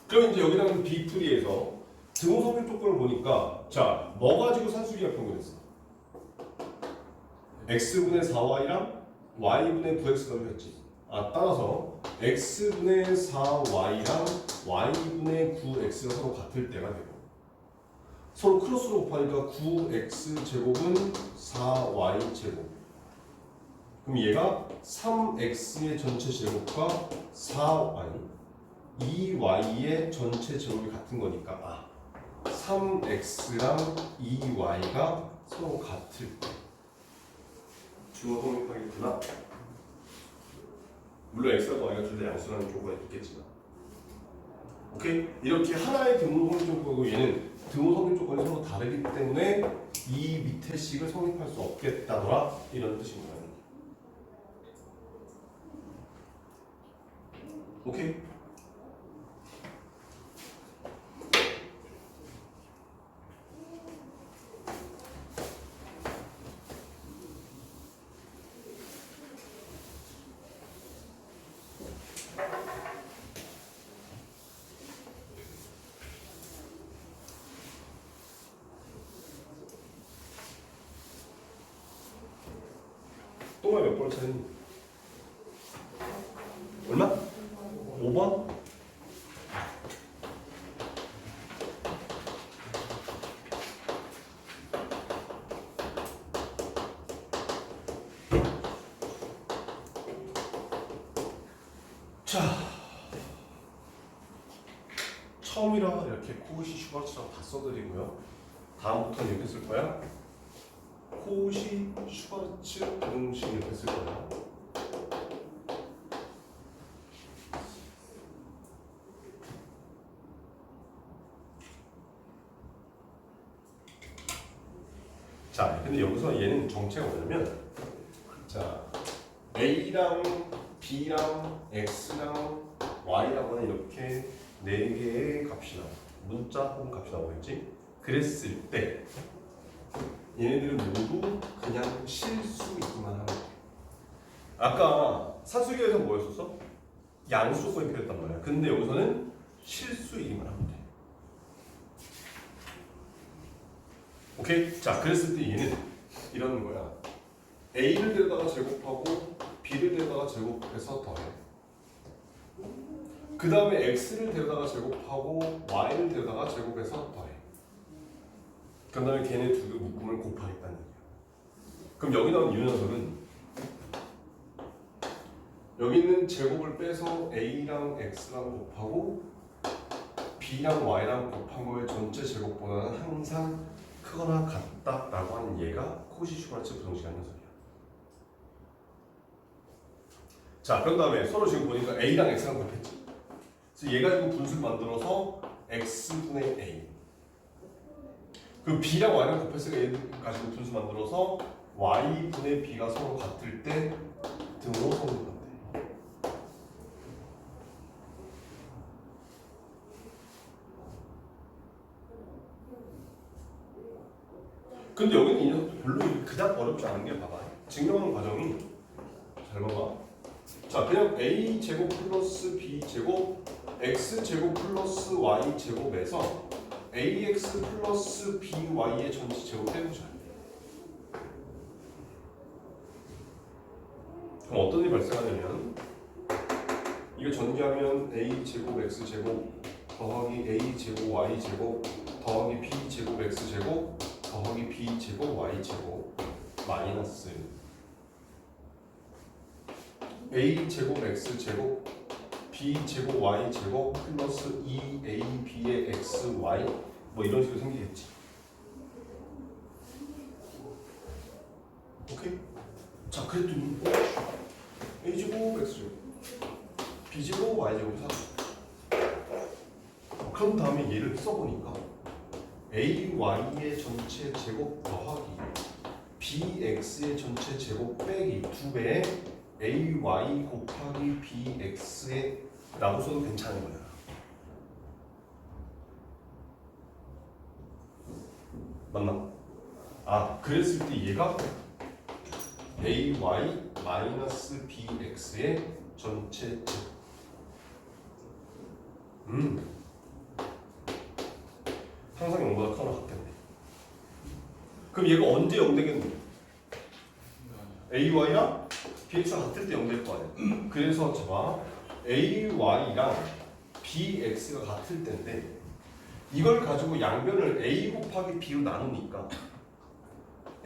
그럼 이제 여기 나오는 B풀이에서 등호성립 조건을 보니까 자, 뭐 가지고 산술기가 평균했어? x분의 4y랑 y분의 9x가 했지. 따라서 x분의 4y랑 y분의 9x가 서로 같을 때가 되고 서로 크로스로 곱하니까 9x 제곱은 4y 제곱. 그럼 얘가 3x의 전체 제곱과 4y 2y의 전체 제곱이 같은 거니까 3x랑 2y가 서로 같을 때 중호성립하겠구나. 물론 x하고 y가 둘 다 양수라는 경우가 있겠지만 오케이? 이렇게 하나의 등호성립 조건이고 얘는 등호성립 조건이 서로 다르기 때문에 이 밑에 식을 성립할 수 없겠다더라 이런 뜻입니다. 오케이? 똥을 몇 번을 찾니? 얼마? 5번? 자, 처음이라 이렇게 코우시 슈바르츠라고 다 써드리고요. 다음부터는 이렇게 쓸 거야. 코우시 슈바르츠 공식 이렇게 쓸 거야. 자, 근데 여기서 얘는 정체가 뭐냐면, 자, A랑 B랑 X랑 Y라고 하는 이렇게 네 개의 값이 나와. 문자 혹은 값이 나오겠지? 그랬을 때 얘네들은 모두 그냥 실수이기만 하는 거야. 아까 산수기에서 뭐였었어? 양수 조건이 필요했단 말이야. 근데 여기서는 실수이기만 하면 돼. 오케이? 자, 그랬을 때 얘는 이러는 거야. A를 데려다가 제곱하고 B를 데려다가 제곱해서 더해. 그 다음에 X를 데려다가 제곱하고 Y를 데려다가 제곱해서 더해. 그 다음에 걔네 두 개 묶음을 곱하겠다는 얘기야. 그럼 여기 나온 이 녀석은 여기 있는 제곱을 빼서 a랑 x랑 곱하고 b랑 y랑 곱한 거의 전체 제곱보다는 항상 크거나 같다라고 하는 얘가 코시-슈바르츠 부등식이라는 녀석이야. 자, 그런 다음에 서로 지금 보니까 a랑 x랑 곱했지. 그래서 얘 가지고 분수를 만들어서 x분의 a. 그 b랑 y랑 곱했으니까 얘 가지고 분수 만들어서 y분의 b가 서로 같을 때 등으로 성립한대. 근데 여기는 이 녀석도 별로 그닥 어렵지 않은 게 봐봐. 증명하는 과정이 잘 봐봐. 자, 그냥 a 제곱 플러스 b 제곱 x 제곱 플러스 y 제곱에서 ax 플러스 by의 전체 제곱 빼보자. 그럼 어떤 일이 발생하냐면 이거 전개하면 a 제곱 x 제곱 더하기 a 제곱 y 제곱 더하기 b 제곱 x 제곱 더하기 b 제곱 y 제곱 마이너스 a 제곱 x 제곱 b 제곱 y 제곱 플러스 2ab의 x y 뭐 이런 식으로 생기겠지. 오케이? 자, 그랬더니 a 제곱 x 제곱 b 제곱 y 제곱 그런 다음에 얘를 써보니까 AY의 전체 제곱 더하기 BX의 전체 제곱 빼기 2배의 AY 곱하기 BX의 라고 써도 괜찮은 거야. 맞나? 아, 그랬을 때 얘가 AY 마이너스 BX의 전체 제곱. 항상 0보다 커나 같겠네. 그럼 얘가 언제 0 되겠노? AY랑 BX가 같을 때 0 될 거 아니야. 그래서 봐봐. AY랑 BX가 같을 때인데 이걸 가지고 양변을 A 곱하기 B로 나누니까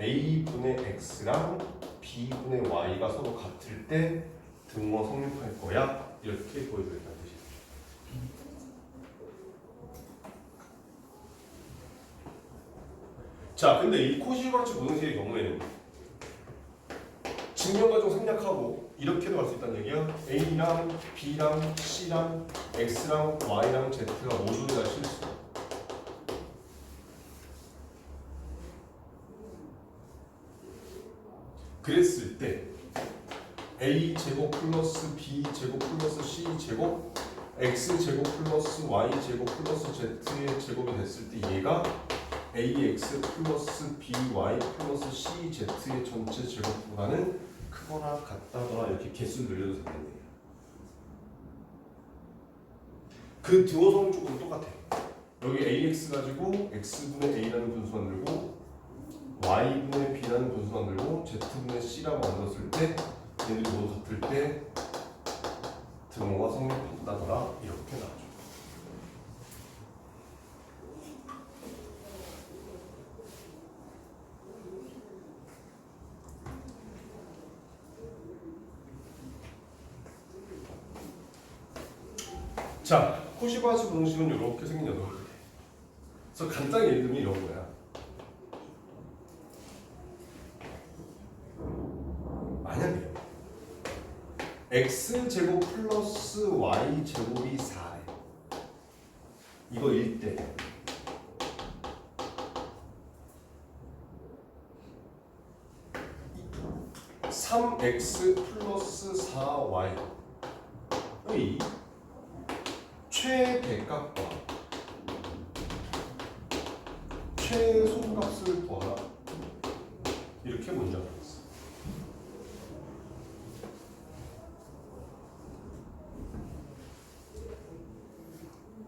A분의 X랑 B분의 Y가 서로 같을 때 등호 성립할 거야. 이렇게 보여드린다는 뜻이야. 자, 근데 이 코시-슈바르츠 부등식의 경우에는 증명 과정 생략하고 이렇게도 할 수 있다는 얘기야. A랑 B랑 C랑 X랑 Y랑 Z가 모두 다 실수. 그랬을 때 A 제곱 플러스 B 제곱 플러스 C 제곱 X 제곱 플러스 Y 제곱 플러스 Z의 제곱이 됐을 때 얘가 AX 플러스 BY 플러스 CZ의 전체 제곱보다는 크거나 같다거나 이렇게 개수를 늘려도 된다는 얘기야. 그 등호 성립조건은 똑같아. 여기 AX 가지고 X분의 A라는 분수 만들고 Y분의 B라는 분수 만들고 Z분의 C라고 만들었을 때 얘네들이 모두 같을 때 등호가 성립한다더라 이렇게 나와줘. 자, 코시-슈바르츠 부등식은 이렇게 생긴 녀석이에요. 그래서 간단히 예를 들면 이런 거야. 만약에 x제곱 플러스 y제곱이 4래. 이거 1대 3x 플러스 4y의 최대값과 최소값을 구하라. 이렇게 문제가 나왔어.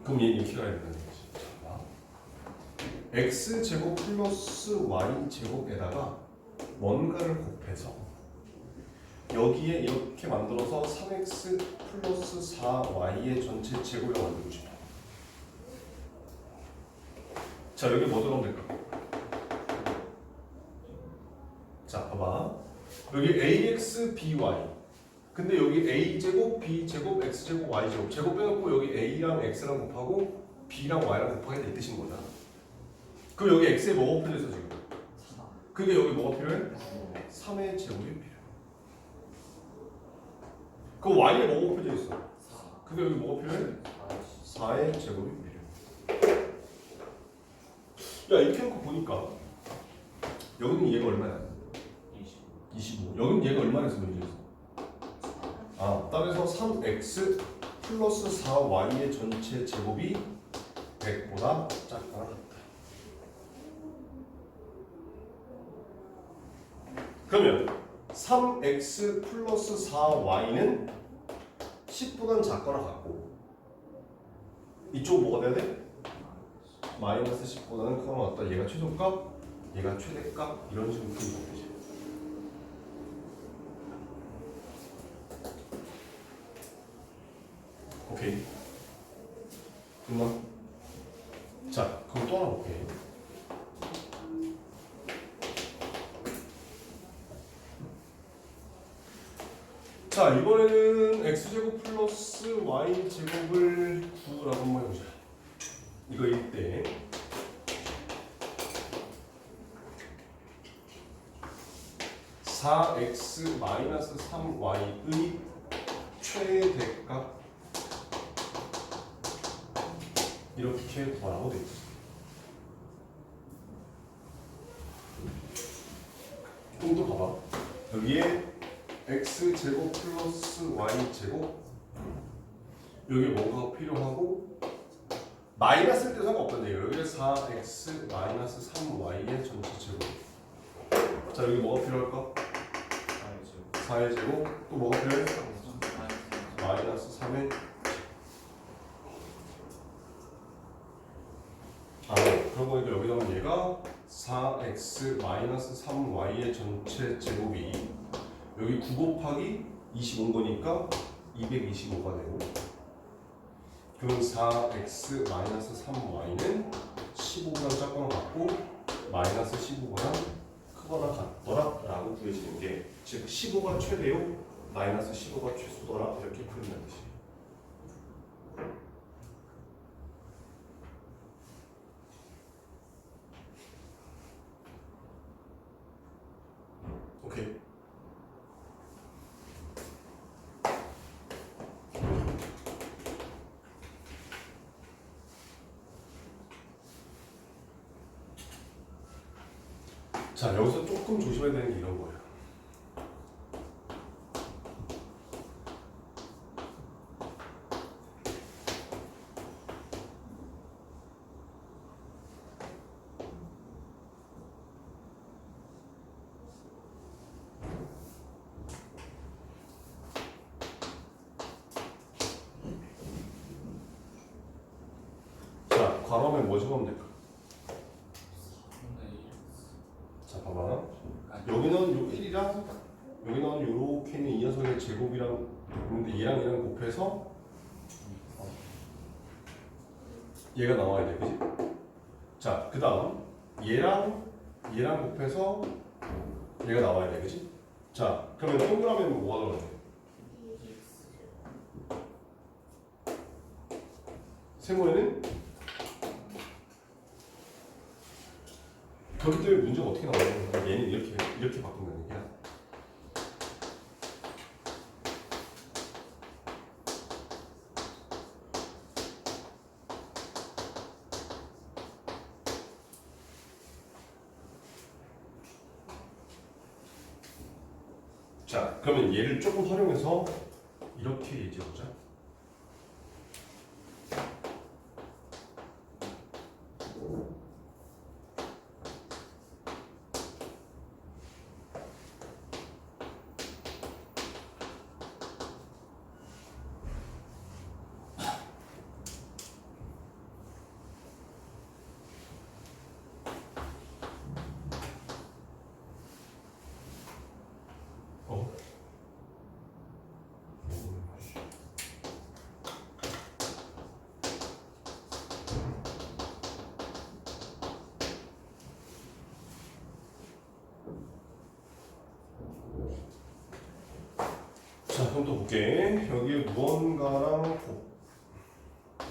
그럼 얘 이렇게 가야 된다는 거지. 자, x제곱 플러스 y제곱에다가 뭔가를 곱해서 여기에 이렇게 만들어서 3x 플러스 4y의 전체 제곱을 만들고 싶어. 자, 여기 뭐 들어가면 될까? 자, 봐봐. 여기 ax, by 근데 여기 a제곱, b제곱, x제곱, y제곱 제곱 빼놓고 여기 a랑 x랑 곱하고 b랑 y랑 곱하겠다 이 뜻인 거잖아. 그럼 여기 x에 뭐가 곱해져 있어 지금? 4 근데 여기 뭐가 필요해? 9 3의 제곱이 필요해. 그 y에 뭐가 곱해져 있어? 4 근데 여기 뭐가 필요해? 4의 제곱이 필요해. 야 이렇게 놓고 보니까 여기는 얘가 얼마야? 25. 여기는 얘가 얼마에서 문제였어? 아, 따라서 3x 플러스 4y의 전체 제곱이 100보다 작거나 같다. 그러면 3x 플러스 4y는 10보다는 작거나 같고 이쪽 뭐가 돼야 돼? 마이너스 10보다는 크거나 같다. 얘가 최소값, 얘가 최대값 이런 식으로 풀면 되지. 오케이. 됐나? 자, 그럼 또 하나 볼게. 자, 이번에는 x제곱 플러스 y제곱을 구라고 한번 해보자. 이거일 때 (4x 마이너스 3y의) 최대값 이렇게 구하라고 돼 있어. 좀 더 봐봐. 여기에 x제곱 플러스 y제곱 여기 뭐가 필요하고 마이너스일 때 상관없던데 여기에 4x 마이너스 3y의 전체 제곱. 자 여기 뭐가 필요할까? 4의 제곱 또 뭐가 필요해? 마이너스 3의 아 그러고 보니까 여기 나오면 얘가 4x 마이너스 3y의 전체 제곱이 여기 9 곱하기 25인 거니까 225가 되고 그럼 4x 마이너스 3y는 15보다 작거나 같고 마이너스 15보다 크거나 같더라 라고 구해지는 게 즉 15가 최대요 마이너스 15가 최소더라 이렇게 풀린다는 뜻이에요. 오케이. 자 여기서 조금 조심해야 되는 게 이런 거예요. 자 괄호하면 뭐 적으면 될까? 자 봐봐. 여기는 요 1이랑 여기는 요렇게 있는 이 녀석의 제곱이랑 있는데 얘랑 얘랑 곱해서 얘가 나와야 돼, 그지? 자, 그 다음 얘랑 곱해서 얘가 나와야 돼, 그지? 자, 그러면 동그라미는 뭐가 들어가야 돼? 세모에는 그렇기 때문에 문제가 어떻게 나오냐면 얘는 이렇게 바꾼다는 얘기야. 자, 그러면 얘를 조금 활용해서 이렇게 얘기해보자. 처음부터 볼게. 여기에 무언가랑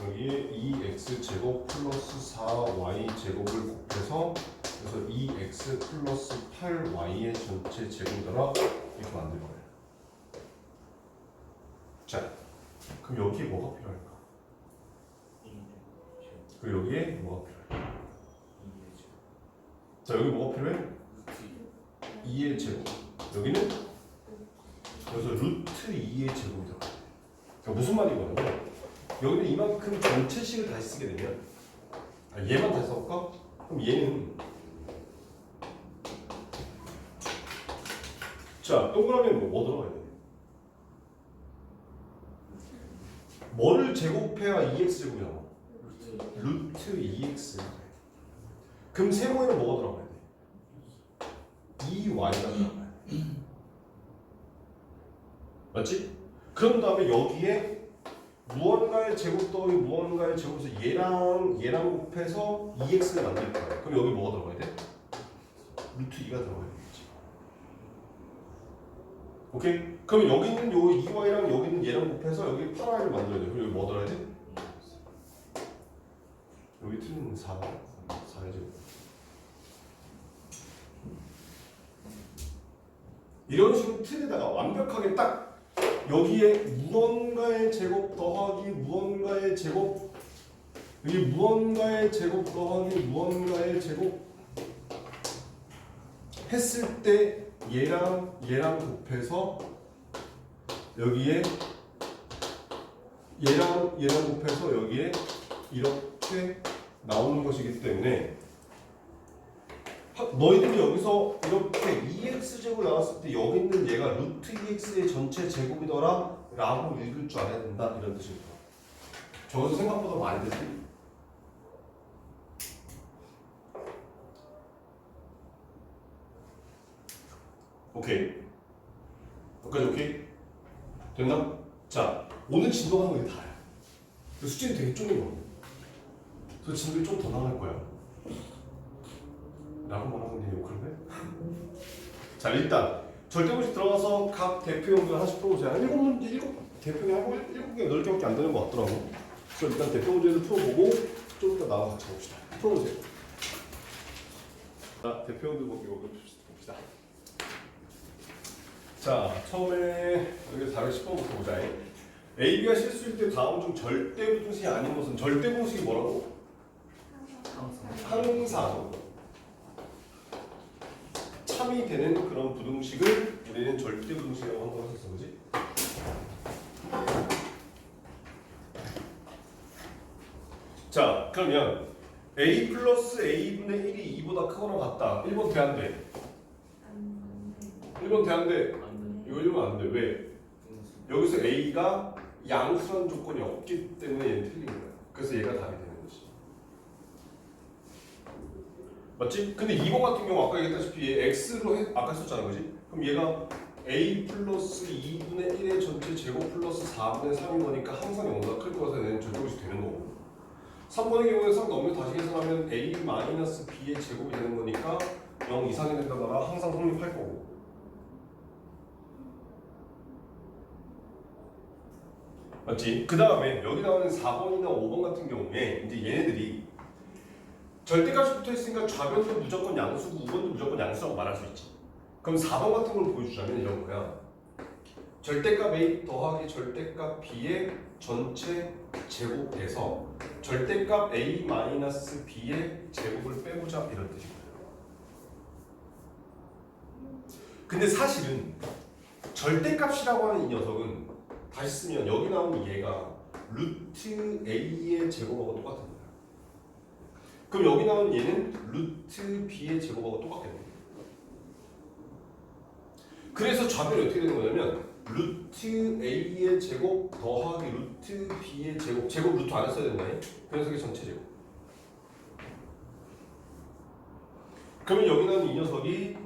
여기에 2x 제곱 플러스 4y 제곱을 곱해서 그래서 2x 플러스 8y의 전체 제곱이더라 이렇게 만들 거예요. 자, 그럼 여기에 뭐가 필요할까? 그리고 여기에 뭐가 필요해? 자, 여기 뭐가 필요해? 2의 제곱. 여기는 그래서 루트 2의 제곱이 들어가요. 그러니까 무슨 말이거든요? 여기는 이만큼 전체식을 다시 쓰게 되면 얘만 다시 써볼까? 그럼 얘는 자, 동그라미에 뭐 들어가야 돼? 뭐를 제곱해야 2x 제곱이 나와? 루트 2x. 그럼 세모에는 뭐가 들어가야 돼? 2y가 들어가야 돼. 맞지? 그런 다음에 여기에 무언가의 제곱 더하기 무언가의 제곱에서 얘랑 곱해서 2x를 만들 거야. 그럼 여기 뭐가 들어가야 돼? 루트 2가 들어가야 되겠지. 오케이? 그럼 여기 있는 요 2y랑 여기 있는 얘랑 곱해서 여기 8y를 만들어야 돼. 그럼 여기 뭐 들어야 돼? 여기 틀린 4의 제곱. 이런 식으로 틀에다가 완벽하게 딱 여기에 무언가의 제곱 더하기 무언가의 제곱, 여기 무언가의 제곱 더하기 무언가의 제곱 했을 때 얘랑 곱해서 여기에 얘랑 곱해서 여기에 이렇게 나오는 것이기 때문에 너희들이 여기서 이렇게 2x제곱 나왔을 때 여기 있는 얘가 루트 2x의 전체 제곱이더라 라고 읽을 줄 알아야 된다 이런 뜻입니다. 저것도 생각보다 많이 되지. 오케이. 여기까지 오케이? 됐나? 자, 오늘 진도하는 게 다야. 숙제는 되게 쪼개 거. 그래서 진도를 좀 더 나갈 거야. 라고 말하면 되냐 욕을 해? 자, 일단 절대공식 들어가서 각 대표형들 하나씩 풀어보세요. 한 7문제, 대표형이 한 7개, 10개밖에 안 되는 것 같더라고. 그래서 일단 대표 문제를 풀어보고 좀 이따 나와 같이 봅시다. 풀어보세요. 자, 대표형들 봅시다. 자, 처음에 여기 410번부터 보자. A, B가 실수일 때 다음 중 절대 부등식이 아닌 것은 절대 공식이 뭐라고? 항상 참이 되는 그런 부등식을 우리는 절대 부등식이라고 한번 했었어, 그지? 자, 그러면 A 플러스 A분의 1이 2보다 크거나 같다. 1번 돼, 안 돼? 1번 돼, 안 돼? 이거 읽으면 안 돼. 왜? 여기서 A가 양수라는 조건이 없기 때문에 얘는 틀린 거야. 그래서 얘가 답이 되는 거지. 맞지? 근데 2번 같은 경우 아까 얘기했다시피 얘 x로 아까 썼잖아, 그지? 그럼 얘가 a 플러스 2분의 1의 전체 제곱 플러스 4분의 3인 거니까 항상 0보다 클 거라서 얘는 절대값이 되는 거고 3번의 경우에 3 넘으면 다시 계산하면 a 마이너스 b의 제곱이 되는 거니까 0 이상이 된다거나 항상 성립할 거고 맞지? 그 다음에 여기 나오는 4번이나 5번 같은 경우에 이제 얘네들이 절대값이 붙어있으니까 좌변도 무조건 양수고 우변도 무조건 양수라고 말할 수 있지. 그럼 4번 같은 걸 보여주자면 이런 거야. 절대값 A 더하기 절대값 B의 전체 제곱에서 절대값 A 마이너스 B의 제곱을 빼보자 이런 뜻이고요. 근데 사실은 절대값이라고 하는 이 녀석은 다시 쓰면 여기 나오는 얘가 루트 A의 제곱하고 똑같은 거야. 그럼 여기 나오는 얘는 루트 B의 제곱하고 똑같겠네. 그래서 좌변이 어떻게 되는 거냐면 루트 A의 제곱 더하기 루트 B의 제곱 제곱 루트 안에 써야 된다니? 그 녀석의 전체 제곱. 그러면 여기 나오는 이 녀석이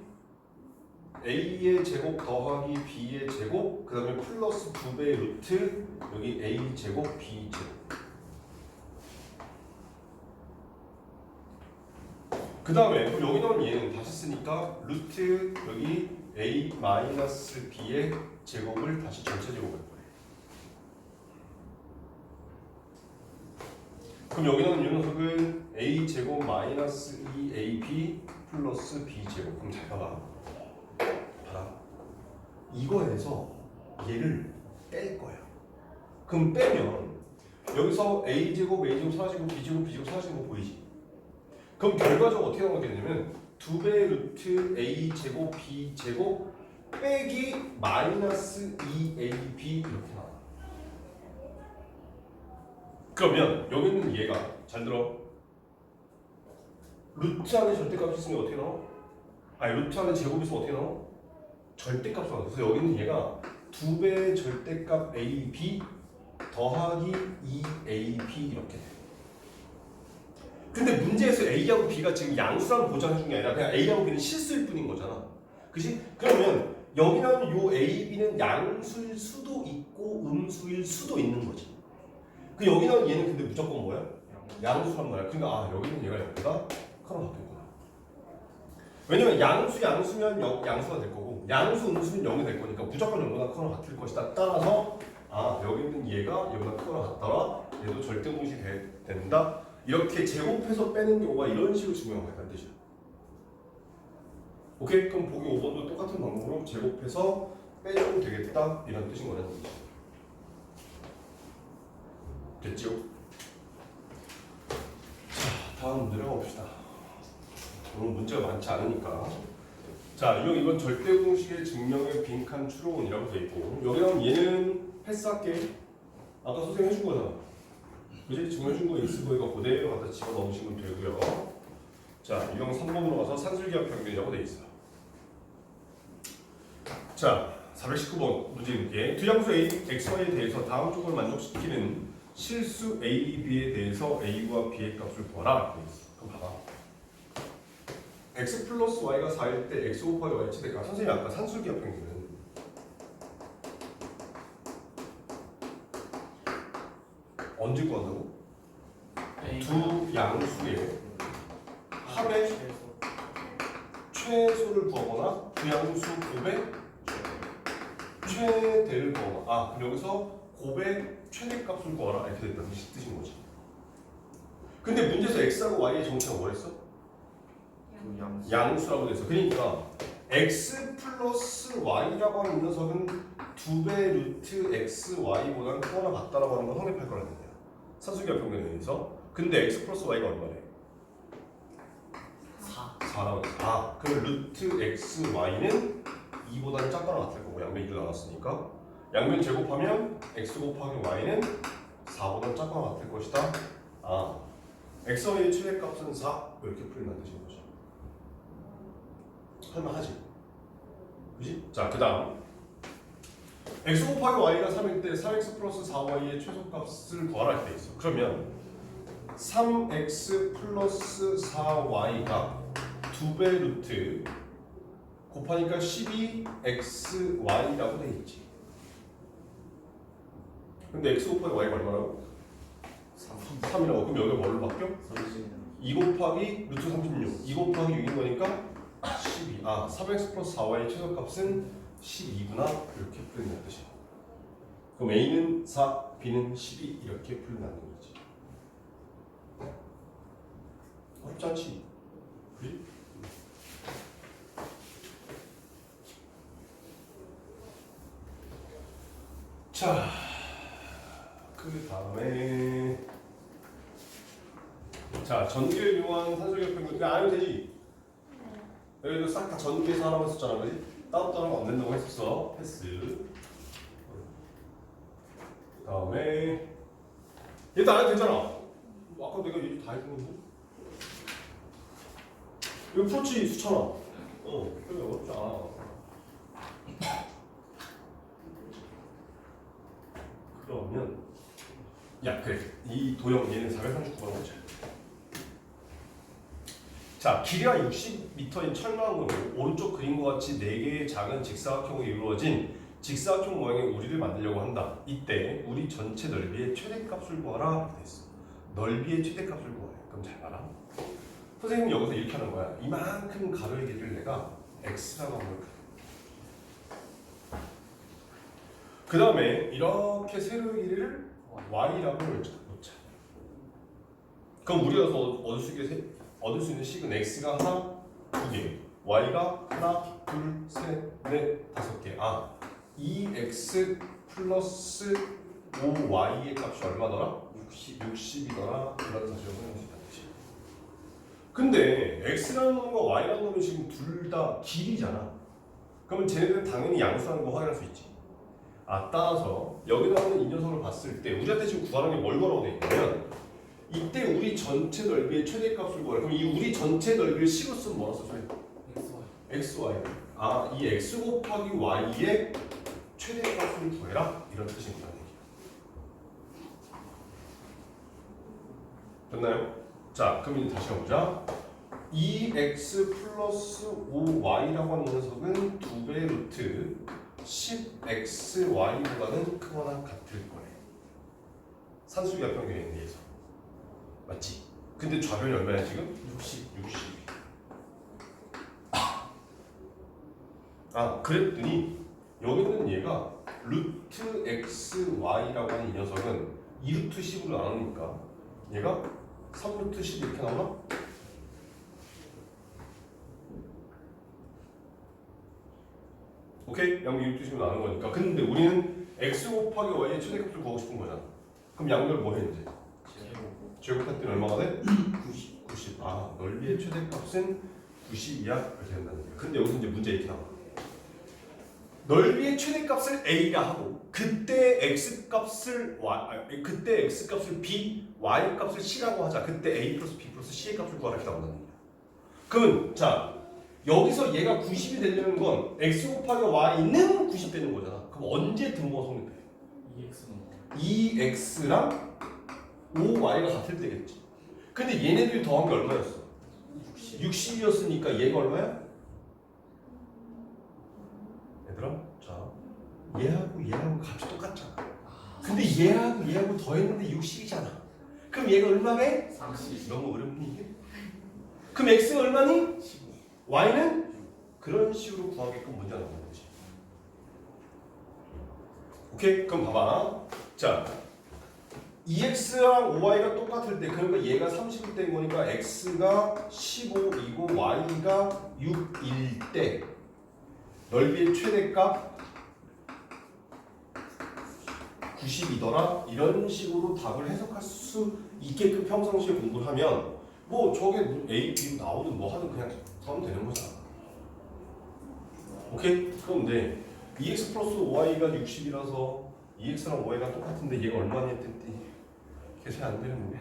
A의 제곱 더하기 B의 제곱 그 다음에 플러스 2배의 루트 여기 A 제곱 B 제곱 그 다음에 여기 나온 얘는 다시 쓰니까 루트 여기 A 마이너스 B의 제곱을 다시 전체 제곱할 거예요. 그럼 여기 나오는 이 녀석은 a 제곱 마이너스 2ab 플러스 b 제곱. 그럼 잘 봐봐. 이거에서 얘를 뺄 거야. 그럼 빼면 여기서 a 제곱 사라지고 b 제곱 사라지는 거 보이지? 그럼 결과적으로 어떻게 나오게 되냐면 2배 루트 a 제곱 b 제곱 빼기 마이너스 2ab 이렇게 나와. 그러면 여기 있는 얘가 잘 들어. 루트 안에 절대값이 있으면 어떻게 나와? 아니 루트 안에 제곱이 있으면 어떻게 나와? 절대값이 나와. 그래서 여기 있는 얘가 2배 절대값 ab 더하기 2ab 이렇게 돼. 근데 문제에서 a하고 b가 지금 양수라는 보장해준 게 아니라 그냥 a하고 b는 실수일 뿐인 거잖아. 그치? 그러면 여기 나오는 요 a, b는 양수일 수도 있고 음수일 수도 있는 거지. 그 여기 나오는 얘는 근데 무조건 뭐야? 양수란 말이야. 그러니까 아 여기는 얘가 0보다 커로 바뀌었구나. 왜냐면 양수면 양수가 될 거고 양수 음수는 0이 될 거니까 무조건 0보다 커로 같을 것이다. 따라서 아 여기 있는 얘가 0보다 커로 같더라. 얘도 절대 공식이 된다. 이렇게 제곱해서 빼는 경우가 이런 식으로 증명하겠다는 뜻이야. 오케이? 그럼 보기 5번도 똑같은 방법으로 제곱해서 빼면 되겠다 이런 뜻인 거라는 거지. 됐죠? 자, 다음 문제를 해봅시다. 오늘 문제가 많지 않으니까. 자, 이건 절대 공식의 증명의 빈칸 추론이라고 돼 있고 여기 나오면 얘는 패스할게. 아까 선생님 해준 거잖아. 그지? 증명해준 거 X보이가 그대로 갖다 집어넣으시면 되고요. 자, 유형 3번으로 가서 산술기하 평균이라고 돼 있어. 자, 419번 문제 읽게. 두 양수 A, X, Y에 대해서 다음 조건을 만족시키는 실수 A, B에 대해서 A와 B의 값을 구하라. 그럼 봐봐. X 플러스 Y가 4일 때 X 곱하기 Y 최대값. 선생님이 아까 산술기하 평균은 언제 구한다고? 두 양수의 합의 최소를 구하거나 두 양수 곱의 최대를 구하거나 아 그럼 여기서 곱의 최대값을 구하라 이렇게 됐다는 뜻인 거지. 근데 문제에서 x하고 y의 정체가 뭐랬어? 양수라고 됐어. 그러니까 x 플러스 y라고 하는 녀석은 2배 루트 x y보다는 크거나 같다라고 하는 건 성립할 거라는 거야. 산술기하 평균에 의해서. 근데 x 플러스 y가 얼마래? 4라고 했어. 아 그럼 루트 x y는 2보다는 작거나 같을 거고 양면 2로 나눴으니까 양면 제곱하면 x 곱하기 y는 4보다 작거나 같을 것이다. 아 x의 최대값은 4 이렇게 풀린다는 뜻인 거죠. 할만하지? 그지? 자, 그 다음 x 곱하기 y가 3일 때 3x 플러스 4y의 최소값을 구하라 이렇게 돼 있어. 그러면 3x 플러스 4y가 2배 루트 곱하니까 12xy라고 돼 있지. 근데 x 곱하기 y가 얼마라고? 3이라고. 그럼 여기가 뭘로 바뀌어? 2 곱하기 루트 36 2 곱하기 6인 거니까 12. 아 3x 플러스 4y의 최소값은 12구나 이렇게 풀린다는 뜻이야. 그럼 a는 4, b는 12 이렇게 풀린다는 거지. 어렵지 않지? 그지? 자, 그 다음에 자 전기를 이용한 산소기하 평균. 그냥 안 해도 되지? 여기도 싹 다 전기에서 하라고 했었잖아, 그지? 따로따로 하면 안 된다고 했었어. 패스. 그 다음에 얘도 안 해도 되잖아. 아까 내가 얘기 다 했는데. 이거 풀었지 수찬아. 그게 어렵지 않아. 그러면 야 그래 이 도형 얘는 439번 보자. 자 길이가 60m인 철망으로 오른쪽 그림과 같이 4개의 작은 직사각형으로 이루어진 직사각형 모양의 우리를 만들려고 한다. 이때 우리 전체 넓이의 최대값을 구하라 이렇게 됐어. 넓이의 최대값을 구하래. 그럼 잘 봐라. 선생님이 여기서 이렇게 하는 거야. 이만큼 가로의 길이를 내가 x라고 하면 그 다음에 이렇게 세로이를 y라고 놓자. 그럼 우리가 얻을 수 있는 식은 x가 하나, 두 개, y가 하나, 둘, 셋, 넷, 다섯 개. 2x 플러스 5y의 값이 얼마더라? 60이더라. 이런 사실을 확인하지. 근데 x라는 놈과 y라는 놈이 지금 둘 다 길이잖아. 그러면 쟤네들은 당연히 양수라는 거 확인할 수 있지. 따라서 여기 나오는 이 녀석을 봤을 때 우리한테 지금 구하는 게 뭘 거라고 돼 있냐면 이때 우리 전체 넓이의 최대값을 구하라. 그럼 이 우리 전체 넓이를 식으로 쓰면 뭐라 써줘요? xy. 이 x 곱하기 y의 최대값을 구해라. 이런 뜻입니다. 됐나요? 자, 그럼 이제 다시 해보자. 2x 플러스 5y라고 하는 녀석은 2배 루트 10xy보다는 크거나 같을 거래. 산수기가 평균에 있는 예서. 맞지? 근데 좌변이 얼마야 지금? 60. 그랬더니 여기 있는 얘가 루트 xy라고 하는 이 녀석은 2루트 10으로 나누니까 얘가 3루트 10 이렇게 나오나? 오케이? 양면 2루트 10으로 나누는 거니까. 근데 우리는 x 곱하기 y의 최대값을 구하고 싶은 거잖아. 그럼 양변을 뭐 해 이제? 제곱했더니 얼마가 돼? 90. 넓이의 최대값은 90이야? 이렇게 된다는 거야. 근데 여기서 이제 문제 이렇게 나와. 넓이의 최대값을 a라 하고 그때 x값을 b, y값을 c라고 하자. 그때 a 플러스 b 플러스 c의 값을 구하라 이렇게 나온다는 거야. 그러면 자 여기서 얘가 90이 되려는 건 x 곱하기 y는 90 되는 거잖아. 그럼 언제 등호가 성립돼? 2x랑 5y가 같을 때겠지. 근데 얘네들이 더한 게 얼마였어? 60이었으니까 얘가 얼마야? 얘들아, 자 얘하고 값이 똑같잖아. 근데 얘하고 더했는데 60이잖아. 그럼 얘가 얼마래? 30. 너무 어렵니 이게? 그럼 x가 얼마니? 15. y는? 그런 식으로 구하게끔 문제가 나오는 거지. 오케이? 그럼 봐봐. 자 2x랑 5y가 똑같을 때 그러니까 얘가 30일 때인 거니까 x가 15이고 y가 6일 때 넓이의 최대값 90이더라. 이런 식으로 답을 해석할 수 있게끔 평상시에 공부를 하면 뭐 저게 A, B 나오든 뭐 하든 그냥 하면 되는 거잖아. 오케이? 그런데 2x 플러스 5y가 60이라서 2x랑 5y가 똑같은데 얘가 얼마나 했더니 계산이 안 되는데.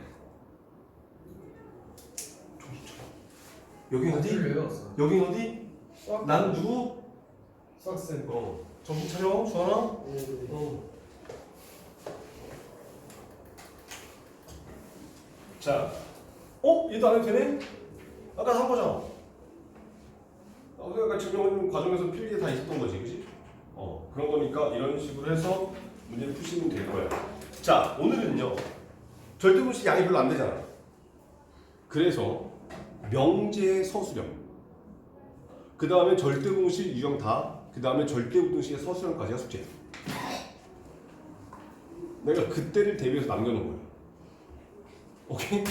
여긴 어디? 여긴 어디? 난 누구? 수학생. 정신 차려, 주하나? 자, 얘도 안 해도 되네? 아까 한 거잖아. 우리가 증명하는 과정에서 필기에 다 있었던 거지, 그지? 그런 거니까 이런 식으로 해서 문제를 푸시면 될 거야. 자, 오늘은요. 절대분식 양이 별로 안 되잖아. 그래서 명제의 서술형, 그 다음에 절대분식 유형 다, 그 다음에 절대분식의 서술형까지가 숙제야. 내가 그때를 대비해서 남겨놓은 거야. 오케이?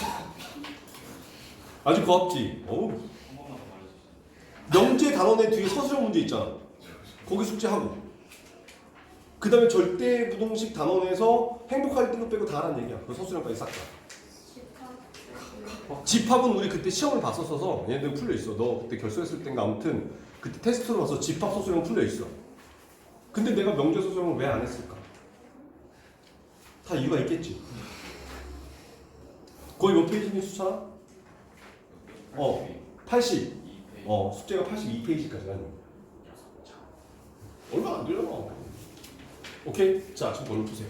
아주 고맙지? 명제 단원의 뒤에 서술형 문제 있잖아. 거기 숙제하고 그 다음에 절대부동식 단원에서 행복할 뜬것 빼고 다 하라는 얘기야. 그 서술형까지 싹 다. 집합은 우리 그때 시험을 봤었어서 얘네들 풀려 있어. 너 그때 결소했을 땐가 아무튼 그때 테스트로 봐서 집합 서술형 풀려 있어. 근데 내가 명제 서술형을 왜 안 했을까? 다 이유가 있겠지. 거의 몇 페이지니 수찬아? 80. 숙제가 82페이지까지 하는 거야. 얼마 안 되잖아. 오케이? 자, 지금 뭘로 푸세요.